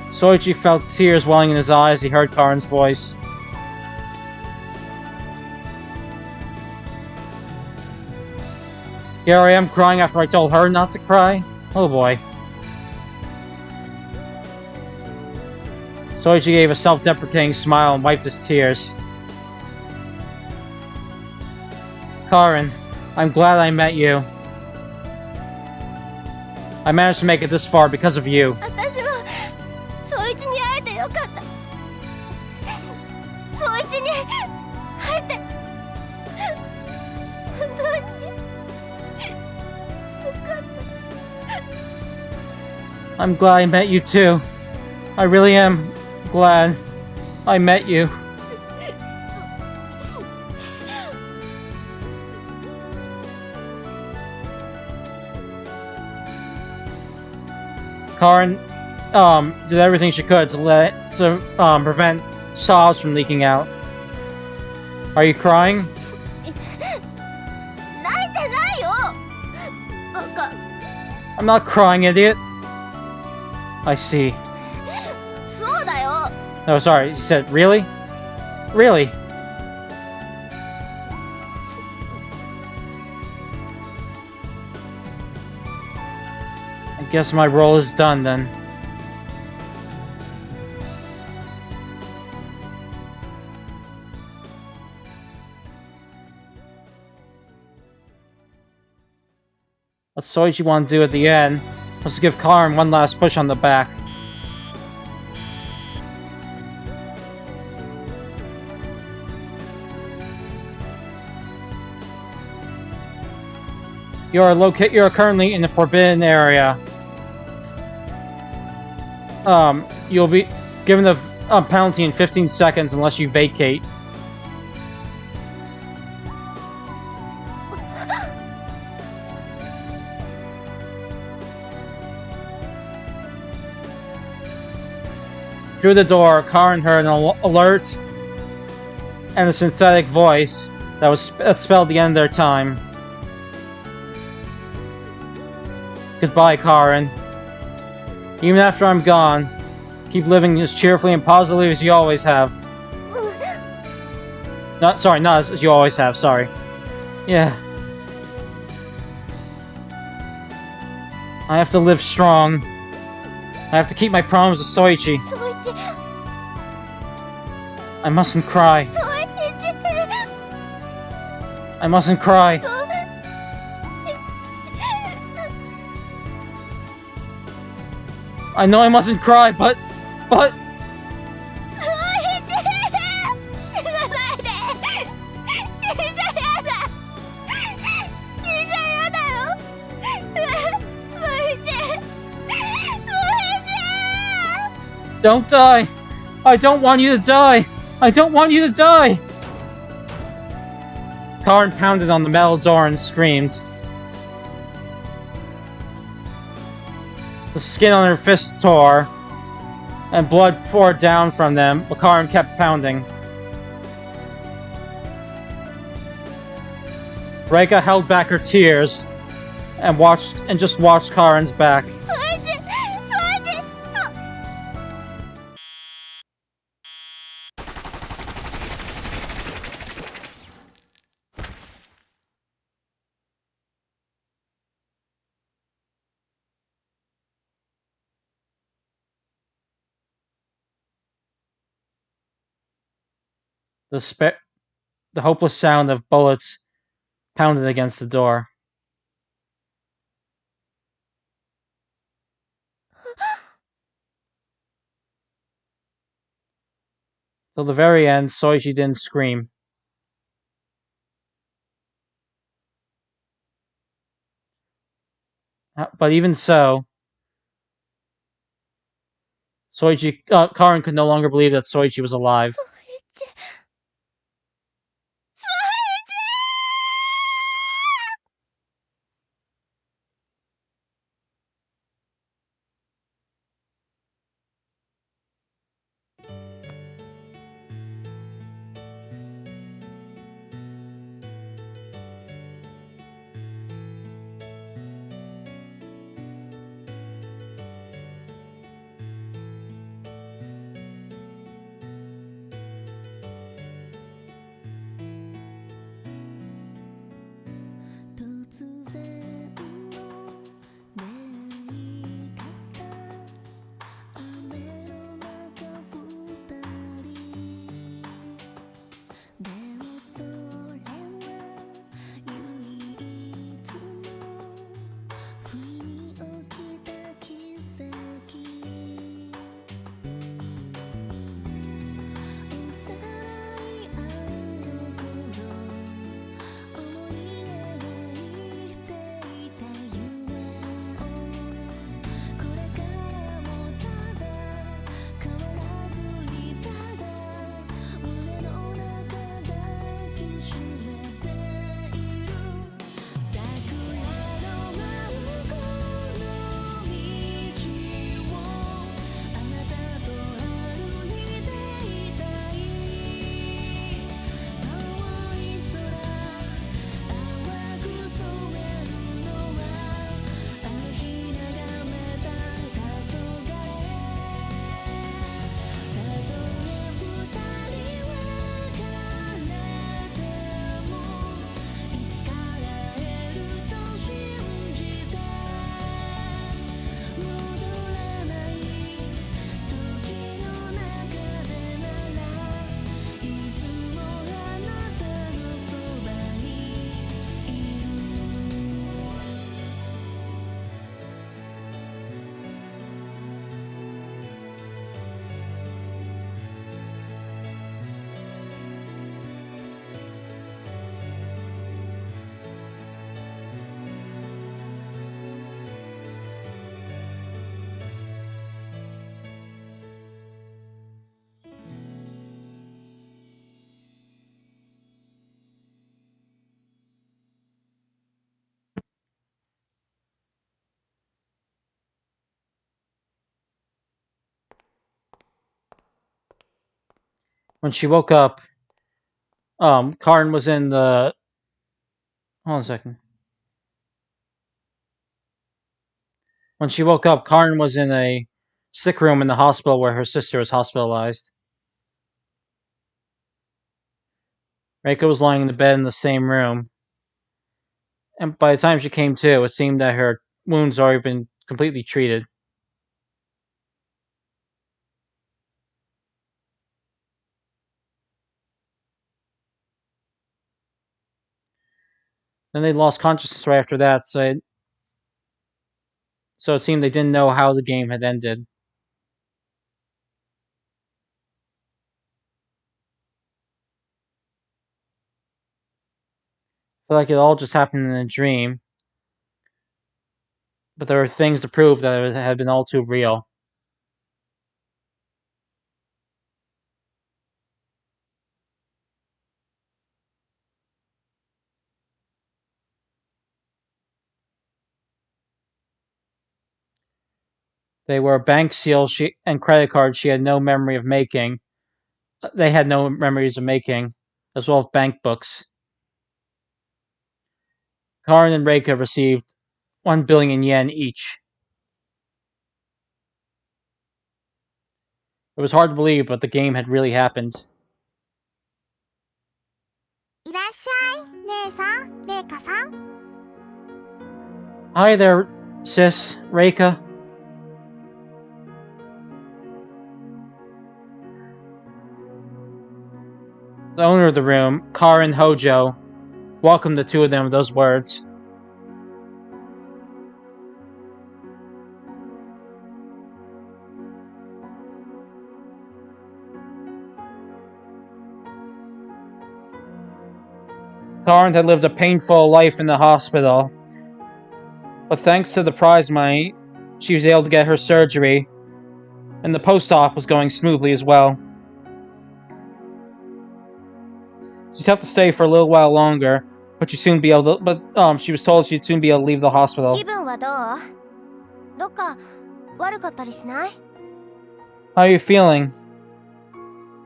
Soichi felt tears welling in his eyes as he heard Karin's voice. Here I am crying after I told her not to cry? Oh boy. Soichi gave a self-deprecating smile and wiped his tears. Karin, I'm glad I met you. I managed to make it this far because of you. 私もソイチに会えてよかったソイチに会えて本当によかった I'm glad I met you too. I really am glad I met you. Karin did everything she could to prevent sobs from leaking out. Are you crying? 泣いてないよバカ I'm not crying, idiot. I see. そうだよ No, sorry. He said, really? Really? I guess my role is done then. What Soichi want to do at the end was to give Karin one last push on the back. You are currently in the forbidden area. you'll be given a penalty in 15 seconds unless you vacate. Through the door, Karin heard an alert and a synthetic voice that spelled the end of their time. Goodbye, Karin. Even after I'm gone, keep living as cheerfully and positively as you always have. Not as you always have, sorry. Yeah. I have to live strong. I have to keep my promise to Soichi. I mustn't cry. I mustn't cry. I know I mustn't cry, but... Don't die! I don't want you to die! I don't want you to die! Karin pounded on the metal door and screamed. The skin on her fists tore, and blood poured down from them, but Karin kept pounding. Reika held back her tears and just watched Karin's back. The hopeless sound of bullets pounded against the door. Till the very end, Soichi didn't scream. But even so, Karin could no longer believe that Soichi was alive. When she woke up, Karen was in the... Hold on a second. When she woke up, Karen was in a sick room in the hospital where her sister was hospitalized. Reika was lying in the bed in the same room. And by the time she came to, it seemed that her wounds had already been completely treated. Then they lost consciousness right after that, so it seemed they didn't know how the game had ended. I feel like it all just happened in a dream, but there were things to prove that it had been all too real. They were bank seals and credit cards she had no memory of making. They had no memories of making, as well as bank books. Karen and Reika received 1 billion yen each. It was hard to believe, but the game had really happened. いらっしゃい、姉さん、レイカさん。 Hi there, sis, Reika. The owner of the room, Karen Hojo, welcomed the two of them with those words. Karen had lived a painful life in the hospital, but thanks to the prize money, she was able to get her surgery, and the post-op was going smoothly as well. She'd have to stay for a little while longer, but she was told she'd soon be able to leave the hospital. 気分はどう？どっか悪かったりしない？ How are you feeling?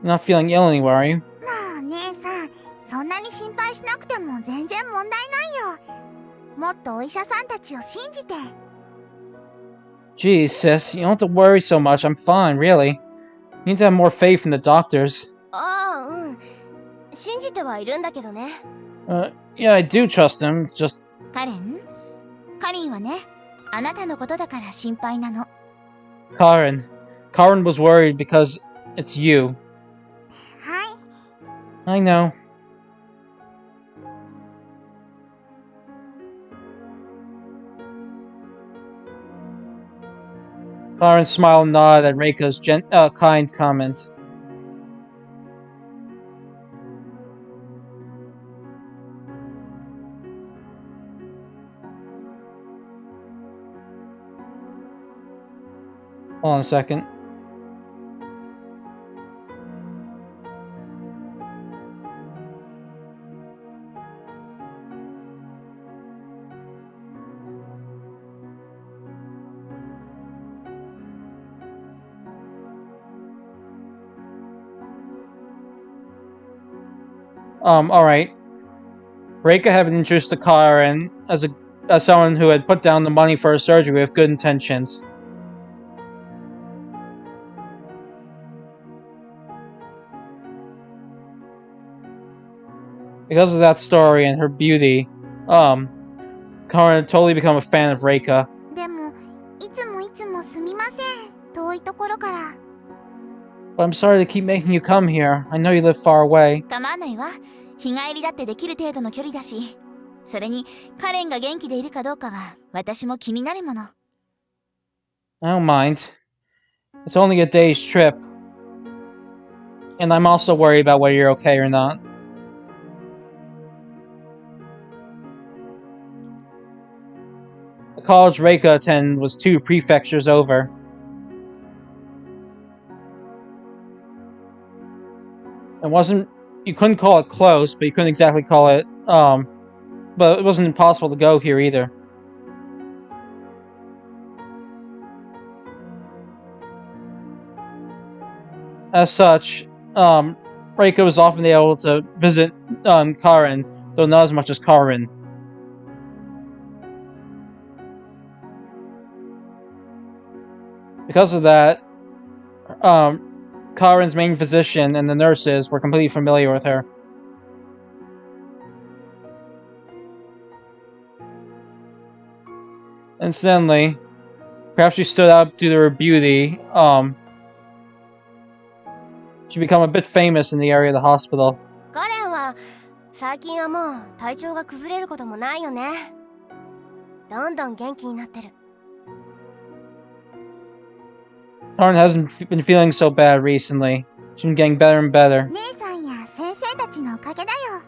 You're not feeling ill anywhere, are you? まあ姉さん、そんなに心配しなくても全然問題ないよ。もっとお医者さんたちを信じて。 Geez, sis, you don't have to worry so much. I'm fine, really. You need to have more faith in the doctors. ああ、うん。信じてはいるんだけどね。Yeah, I do trust him, just... カレンはね、あなたのことだから心配なの。 Karen was worried because it's you. はい。 I know. Karen smiled and nodded at Reika's kind comment. Hold on a second. Alright. Reika had been introduced to Karen as someone who had put down the money for her surgery with good intentions. Because of that story and her beauty, Karen had totally become a fan of Reika. でも、いつもすみません。遠いところから。 But I'm sorry to keep making you come here. I know you live far away. 構わないわ。日帰りだってできる程度の距離だし。それに、カレンが元気でいるかどうかは、私も気になるもの。 I don't mind. It's only a day's trip. And I'm also worried about whether you're okay or not. The college Reika attended was 2 prefectures over. You couldn't call it close, but you couldn't exactly call it, but it wasn't impossible to go here either. As such, Reiko was often able to visit Karin, though not as much as Karin. Because of that, Karin's main physician and the nurses were completely familiar with her. Incidentally, perhaps she stood out due to her beauty. She became a bit famous in the area of the hospital. カレンは最近はもう体調が崩れることもないよね。どんどん元気になってる。Karin hasn't been feeling so bad recently. She's been getting better and better. 姉さんや先生たちのおかげだよ。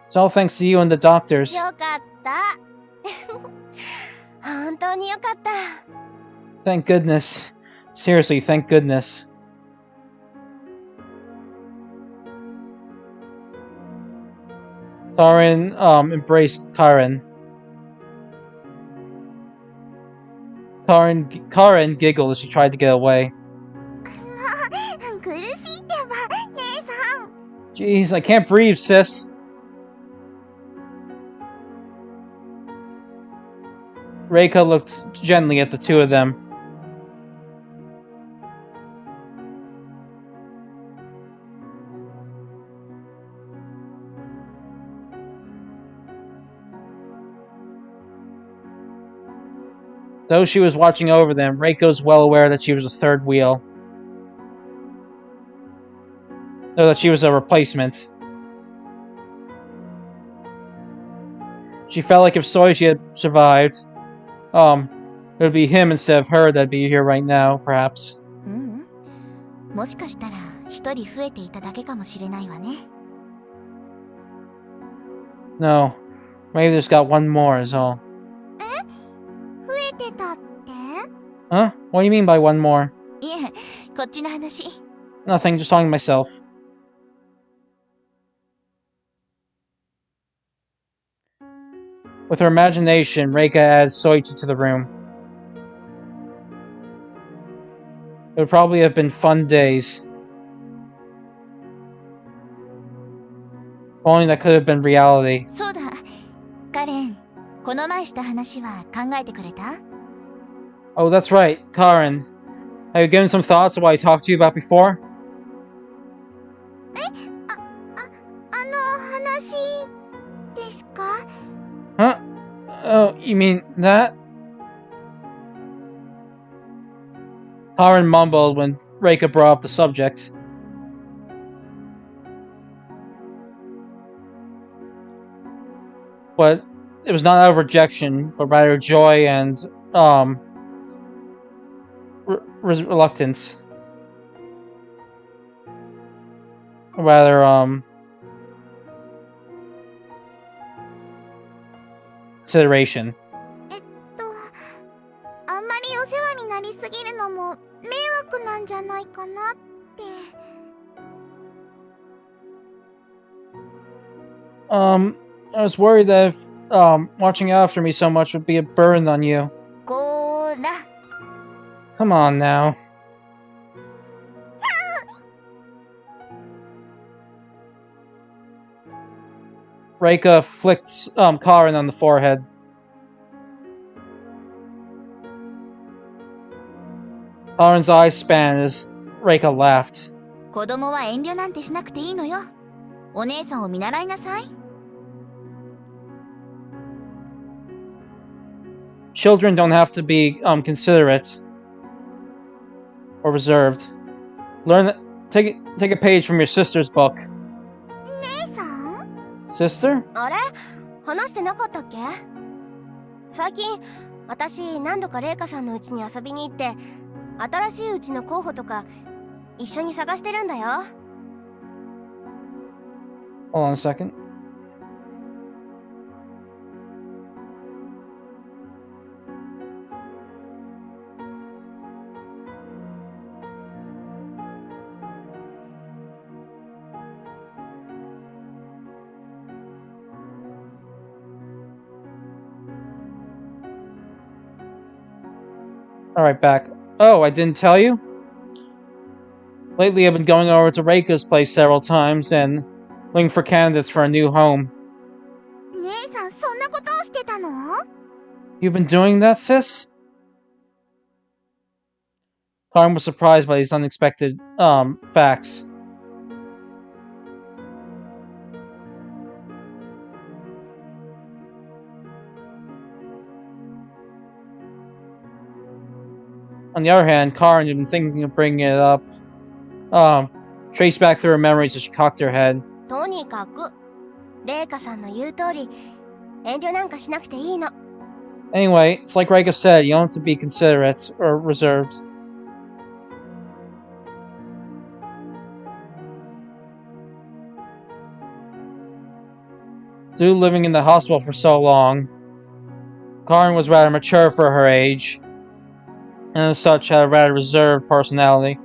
It's all thanks to you and the doctors. よかった。本当によかった。 Thank goodness. Seriously, thank goodness. Karin embraced Karin. Karin giggled as she tried to get away. 苦しいってば、姉さん。 Jeez, I can't breathe, sis. Reika looked gently at the two of them. Though she was watching over them, Reiko was well aware that she was a third wheel. Though that she was a replacement. She felt like if Soichi had survived, it would be him instead of her that'd be here right now, perhaps. もしかしたら一人増えていただけかもしれないわね。 No, maybe there's got one more is all. 増えてたって？ Huh? What do you mean by one more? いえ、こっちの話。 Nothing, just talking to myself. With her imagination, Reika adds Soichi to the room. It would probably have been fun days. If only that could have been reality. そうだ、カレン、この前した話は考えてくれた？ Oh, that's right, Karin. Have you given some thought to what I talked to you about before? あの話ですか？ Huh? Oh, you mean that? Karin mumbled when Reika brought up the subject. But it was not out of rejection, but rather joy and reluctance. Rather consideration. あんまりお世話になりすぎるのも迷惑なんじゃないかなって。 I was worried that if watching after me so much would be a burden on you. こーら。 Come on now. Reika flicked Karin on the forehead. Karin's eyes span as Reika laughed. 子供は遠慮なんてしなくていいのよ。お姉さんを見習いなさい。 Children don't have to be considerate or reserved. Take a page from your sister's book. 姉さん？ Sister? あれ話してなかったっけ？最近私何度かレイカさんの家に遊びに行って新しいうちの候補とか一緒に探してるんだよ。 Hold on a second. Alright, back. Oh, I didn't tell you? Lately, I've been going over to Reika's place several times and looking for candidates for a new home. 姉さんそんなことをしてたの？ You've been doing that, sis? Karin was surprised by these unexpected, facts. On the other hand, Karin had been thinking of bringing it up, traced back through her memories as she cocked her head. とにかくレイカさんの言う通り遠慮なんかしなくていいの。 Anyway, it's like Reika said, you don't have to be considerate or reserved. Due to living in the hospital for so long, Karin was rather mature for her age, and as such had a rather reserved personality.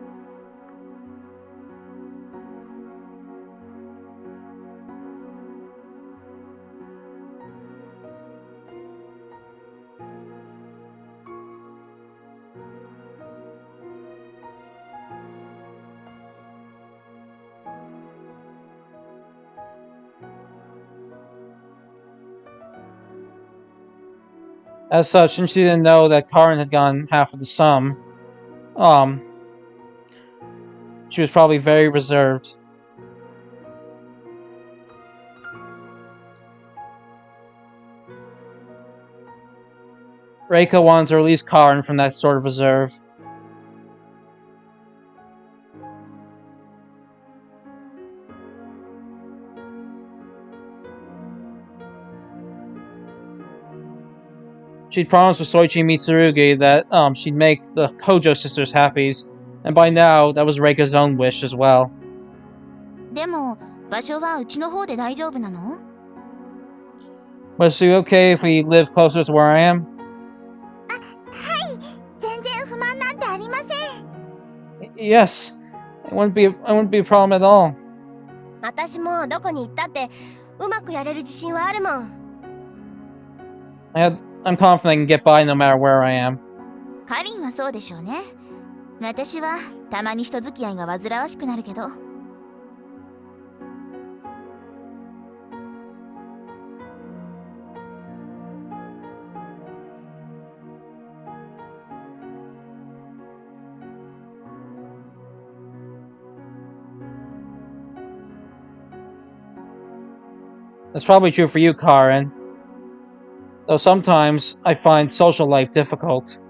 As such, since she didn't know that Karin had gotten half of the sum, she was probably very reserved. Reika wanted to release Karin from that sort of reserve. She'd promised with Soichi Mitsurugi that she'd make the Kojo sisters happy, and by now that was Reika's own wish as well. でも場所はうちの方で大丈夫なの？ Was it okay if we live closer to where I am? はい、全然不満なんてありません。 Yes, it wouldn't be a problem at all. 私もどこに行ったってうまくやれる自信はあるもん。 I'm confident I can get by no matter where I am. カリンはそうでしょうね。私はたまに人付き合いが煩わしくなるけど。 That's probably true for you, Karin. Though sometimes I find social life difficult.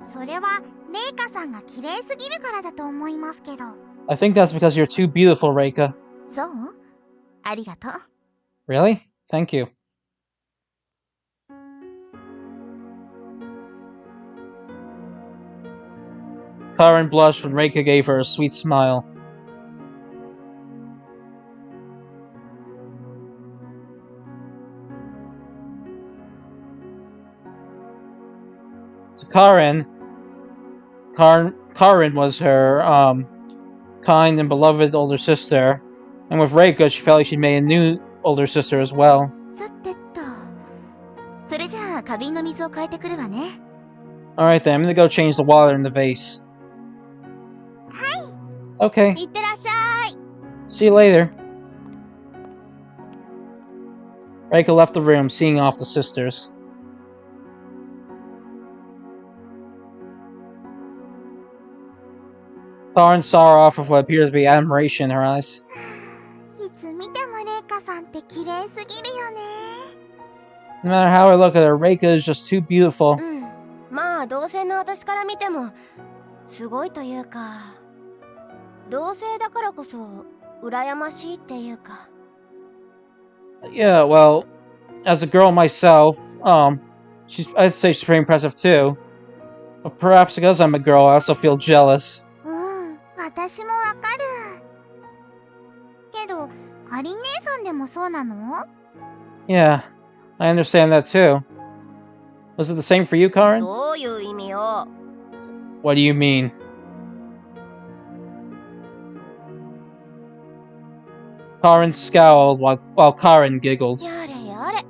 それはレイカさんが綺麗すぎるからだと思いますけど。 I think that's because you're too beautiful, Reika. そう？ありがとう。 Really? Thank you. Karin blushed when Reika gave her a sweet smile. So Karin was her kind and beloved older sister, and with Reika, she felt like she'd made a new older sister as well. さてと。それじゃあ花瓶の水を変えてくるわね。 Alright then, I'm gonna go change the water in the vase. はい。 Okay, いってらっしゃい。 see you later. Reika left the room, seeing off the sisters. Karin saw her off with what appears to be admiration in her eyes. いつ見てもレイカさんって綺麗すぎるよね。 No matter how I look at her, Reika is just too beautiful. うん。まあ同性の私から見てもすごいというか、同性だからこそ羨ましいっていうか。 Yeah, well, as a girl myself, I'd say she's pretty impressive too. But perhaps because I'm a girl, I also feel jealous. うん、私もわかる。けど、カリン姉さんでもそうなの？ Yeah, I understand that too. Was it the same for you, Karin? どういう意味よ。 What do you mean? Karin scowled while Karin giggled. やれやれ。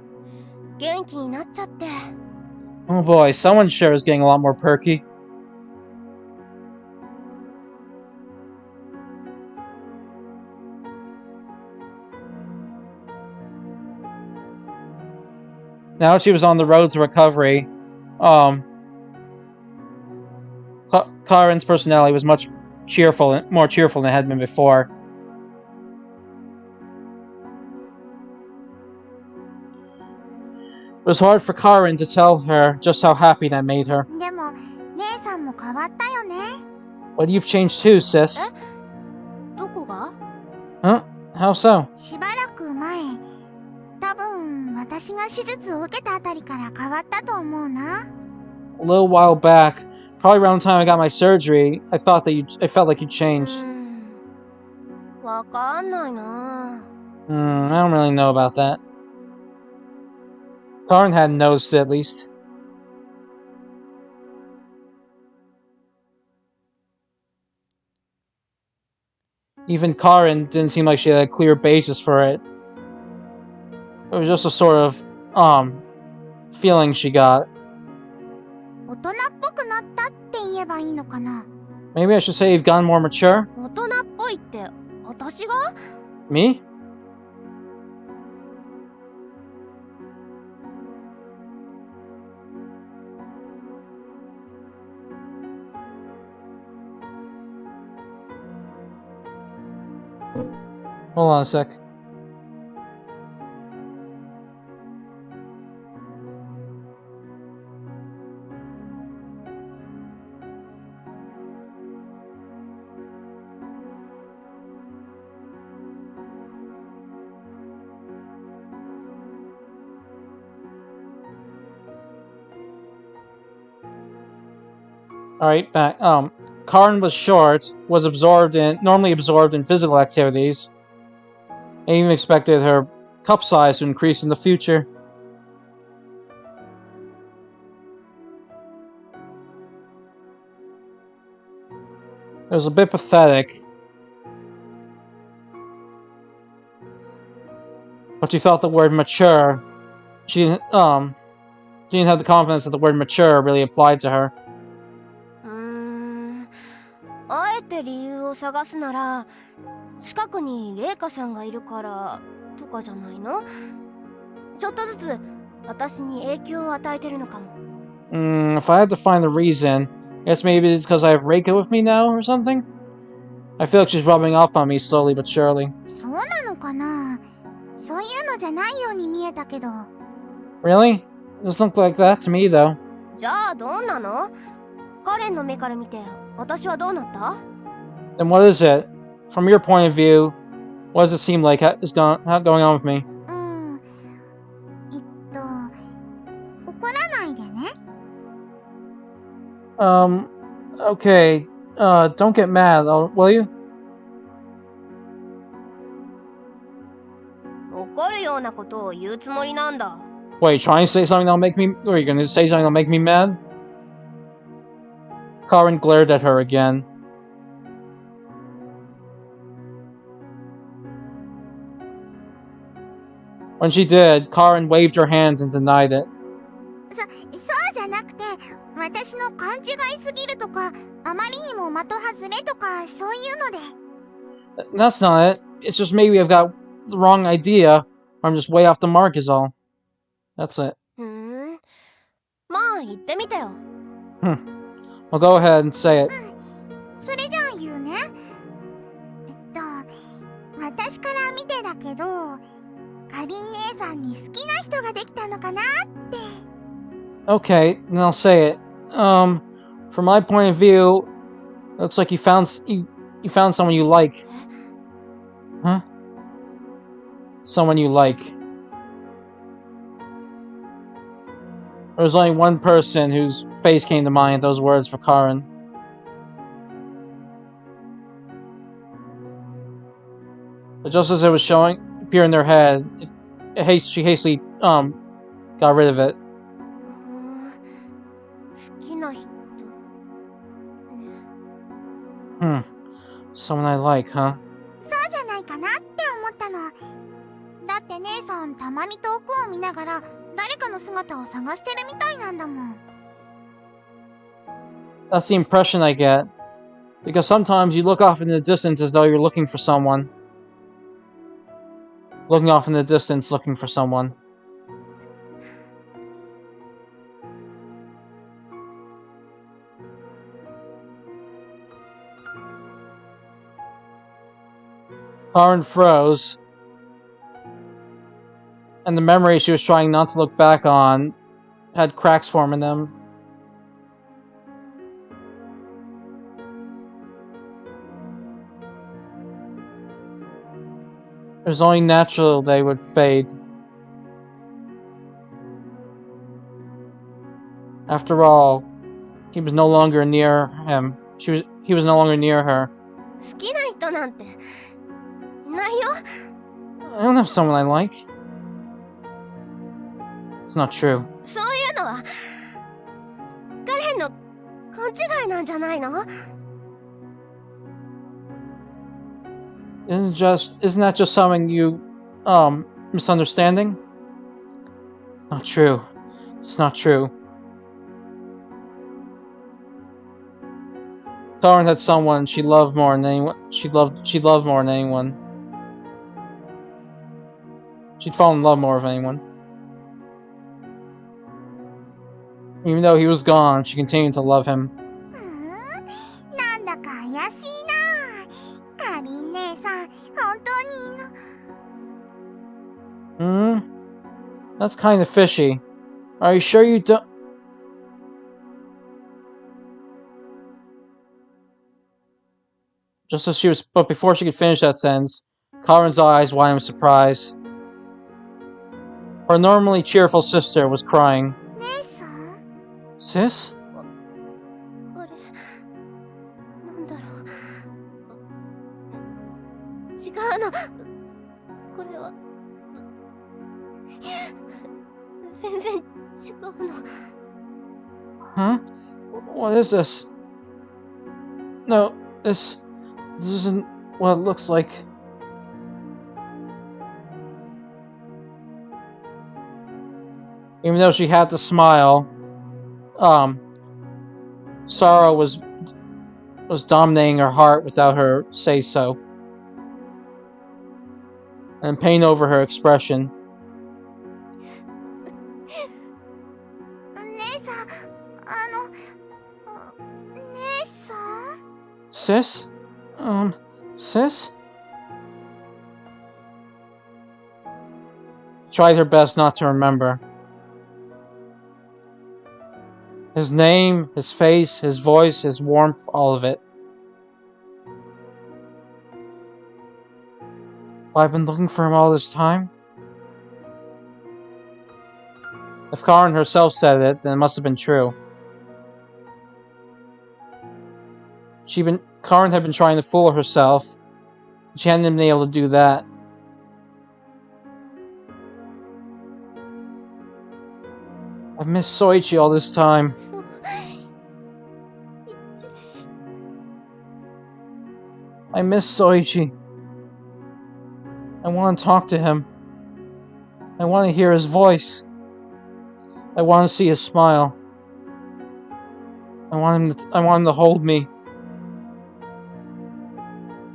元気になっちゃって。 Oh boy, someone sure is getting a lot more perky. Now she was on the road to recovery. Karin's personality was much more cheerful than it had been before. It was hard for Karin to tell her just how happy that made her. でも姉さんも変わったよね。 But you've changed too, sis. どこが？ Huh? How so? しばらく前、多分私が手術を受けたあたりから変わったと思うな。 A little while back, probably around the time I got my surgery, I felt like you changed. わかんないな。 I don't really know about that. Karin hadn't noticed it, at least. Even Karin didn't seem like she had a clear basis for it. It was just a sort of, feeling she got. 大人っぽくなったって言えばいいのかな。 Maybe I should say you've gotten more mature? 大人っぽいって私が？ Me? Hold on a sec. Alright, back. Karin was short, normally absorbed in physical activities. I even expected her cup size to increase in the future. It was a bit pathetic. But she felt the word mature. She didn't have the confidence that the word mature really applied to her. あえて理由を探すなら、近くにレイカさんがいるからとかじゃないの？ちょっとずつ私に影響を与えてるのかも。If I had to find the reason, I guess maybe it's because I have Reika with me now or something? I feel like she's rubbing off on me slowly but surely. そうなのかな。そういうのじゃないように見えたけど。 Really? It doesn't look like that to me, though. じゃあどんなの？カレンの目から見て私はどうなった？ Then what is it? From your point of view, what does it seem like is going on with me? 怒らないでね。Okay. Don't get mad, will you? 怒るようなことを言うつもりなんだ。 Wait, trying to say something that'll make me... Or are you gonna say something that'll make me mad? Karin glared at her again. When she did, Karin waved her hands and denied it. そうじゃなくて、私の勘違いすぎるとか、あまりにも的外れとか、そういうので。 That's not it. It's just maybe I've got the wrong idea, or I'm just way off the mark is all. That's it. まあ言ってみてよ。Well, go ahead and say it. それじゃあ言うね。私から見てだけど、カリン姉さんに好きな人ができたのかなって。 Okay, then I'll say it. From my point of view, looks like you found someone you like. Huh? Someone you like. There was only one person whose face came to mind at those words for Karin. But just as it was appear in their head, she hastily got rid of it. 好きな人。Someone I like, huh? そうじゃないかなって思ったの。だって姉さんたまに遠くを見ながら誰かの姿を探してるみたいなんだもん。 That's the impression I get. Because sometimes you look off in the distance as though you're looking for someone. Looking off in the distance, looking for someone. Karen froze, and the memories she was trying not to look back on had cracks forming them. It was only natural they would fade. After all, he was no longer near him. He was no longer near her. 好きな人なんていないよ。 I don't have someone I like. It's not true. そういうのは彼の勘違いなんじゃないの？ Isn't that just something you misunderstanding? Not true. It's not true. Karen had someone she loved more than anyone. She loved more than anyone. She'd fall in love more with anyone. Even though he was gone, she continued to love him. なんだか怪しいな。かりん姉さん、本当に。That's kind of fishy. Are you sure you don't? But before she could finish that sentence, Karen's eyes widened with surprise. Her normally cheerful sister was crying. 姉さん Sis? あれなんだろう。違うの。これは全然違うの。 Huh? What is this? No, this isn't what it looks like. Even though she had to smile, sorrow was dominating her heart without her say so, and pain over her expression. 姉さん、姉さん Sis? Sis? Tried her best not to remember. His name, his face, his voice, his warmth, all of it. I've been looking for him all this time? If Karen herself said it, then it must have been true. Karen had been trying to fool herself. She hadn't been able to do that. I've missed Soichi all this time. I miss Soichi. I want to talk to him. I want to hear his voice. I want to see his smile. I want him to hold me.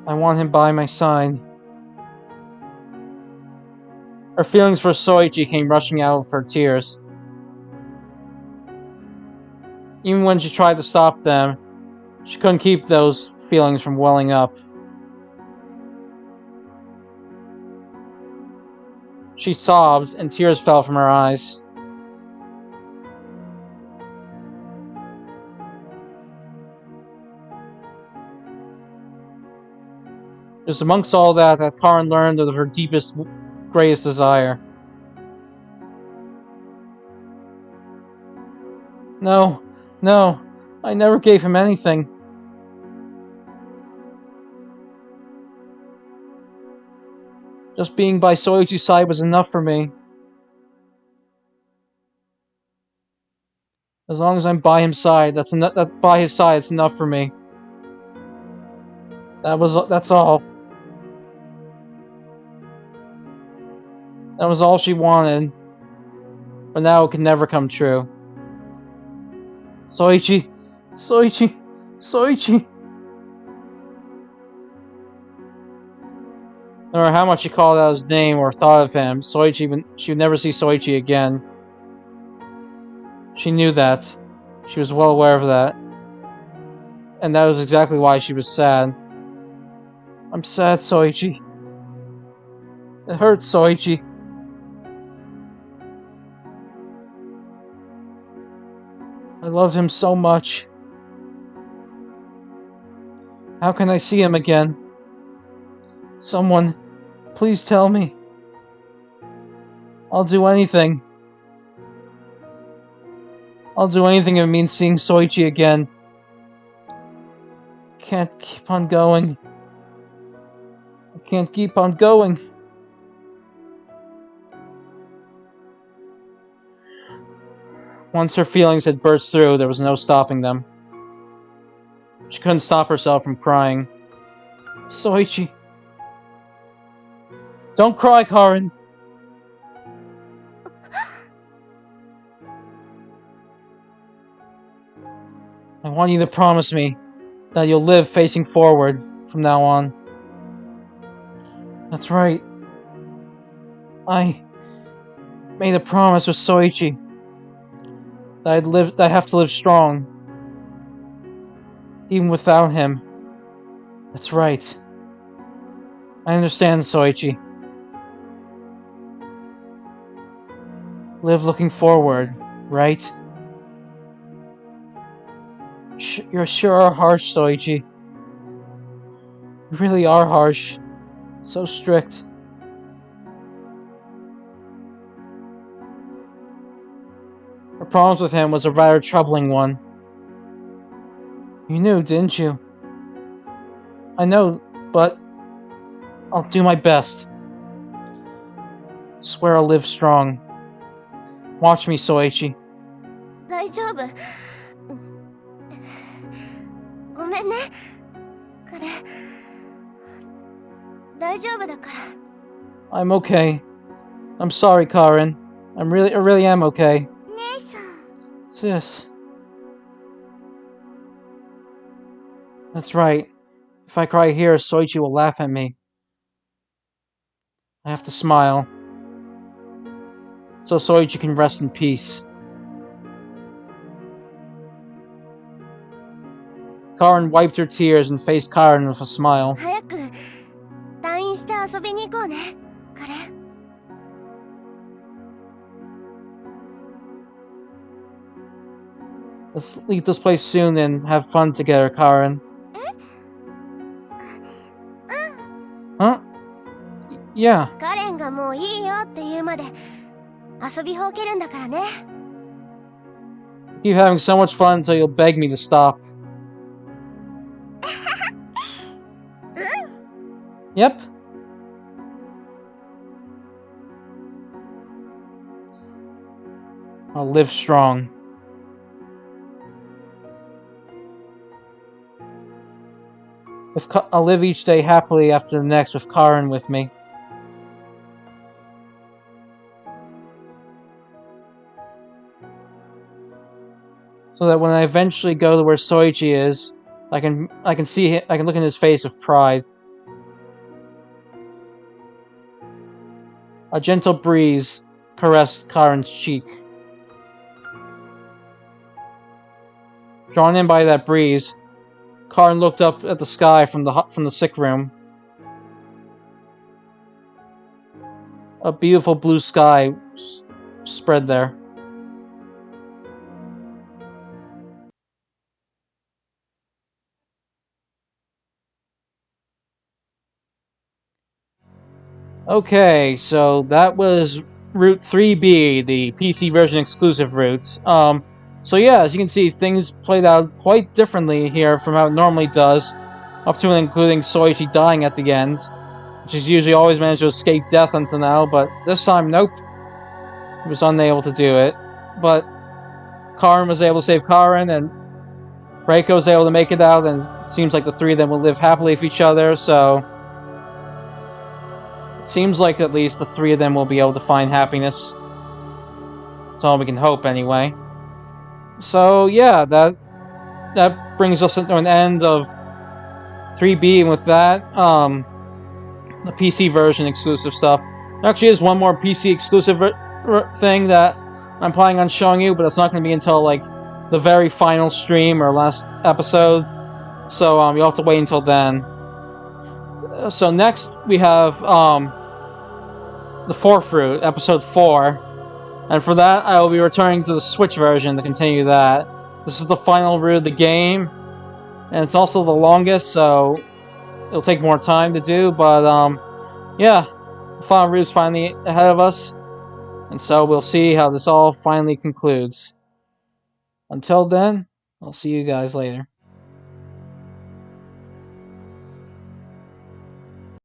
I want him by my side. Her feelings for Soichi came rushing out of her tears. Even when she tried to stop them, she couldn't keep those feelings from welling up. She sobbed, and tears fell from her eyes. It was amongst all that Karen learned of her deepest, greatest desire. No, I never gave him anything. Just being by Soichi's side was enough for me. As long as I'm by his side, that's by his side, it's enough for me. That's all. That was all she wanted. But now it could never come true. Soichi! No matter how much she called out his name or thought of him, she would never see Soichi again. She knew that. She was well aware of that. And that was exactly why she was sad. I'm sad, Soichi. It hurts, Soichi. I love him so much. How can I see him again? Someone, please tell me. I'll do anything. I'll do anything if it means seeing Soichi again. Can't keep on going. I can't keep on going. Once her feelings had burst through, there was no stopping them. She couldn't stop herself from crying. Soichi. Don't cry, Karin. I want you to promise me that you'll live facing forward from now on. That's right. I made a promise with Soichi that I have to live strong, even without him. That's right. I understand, Soichi. Live looking forward, right? You sure are harsh, Soichi. You really are harsh. So strict. Her problems with him was a rather troubling one. You knew, didn't you? I know, but I'll do my best. Swear I'll live strong. Watch me, Soichi. 大丈夫。ごめんね。彼。大丈夫だから。I'm okay. I'm sorry, Karin. I really am okay. 姉さん。 Sis. That's right. If I cry here, Soichi will laugh at me. I have to smile. So Soichi can rest in peace. Karin wiped her tears and faced Karin with a smile. 早く退院して遊びに行こうね、彼。Let's leave this place soon and have fun together, Karin. Huh? Yeah. カレンがもういいよって言うまで遊びほうけるんだからね。Keep having so much fun until you'll beg me to stop. Yep. I'll live strong. I'll live each day happily after the next with Karin with me. So that when I eventually go to where Soichi is, I can see I can look in his face with pride. A gentle breeze caressed Karin's cheek. Drawn in by that breeze, Karin looked up at the sky from the sick room. A beautiful blue sky spread there. Okay, so that was Route 3B, the PC version exclusive route. So yeah, as you can see, things played out quite differently here from how it normally does, up to and including Soichi dying at the end, which has usually always managed to escape death until now, but this time, nope. He was unable to do it. But Karin was able to save Karin, and Reiko was able to make it out, and it seems like the three of them will live happily with each other, so it seems like at least the three of them will be able to find happiness. That's all we can hope, anyway. So yeah, that brings us to an end of 3B, and with that, the PC version exclusive stuff. There actually is one more PC exclusive thing that I'm planning on showing you, but it's not going to be until like the very final stream or last episode. So you'll have to wait until then. So next we have the fourth route, episode 4. And for that, I will be returning to the Switch version to continue that. This is the final route of the game, and it's also the longest, so it'll take more time to do, but yeah, the final route is finally ahead of us, and so we'll see how this all finally concludes. Until then, I'll see you guys later.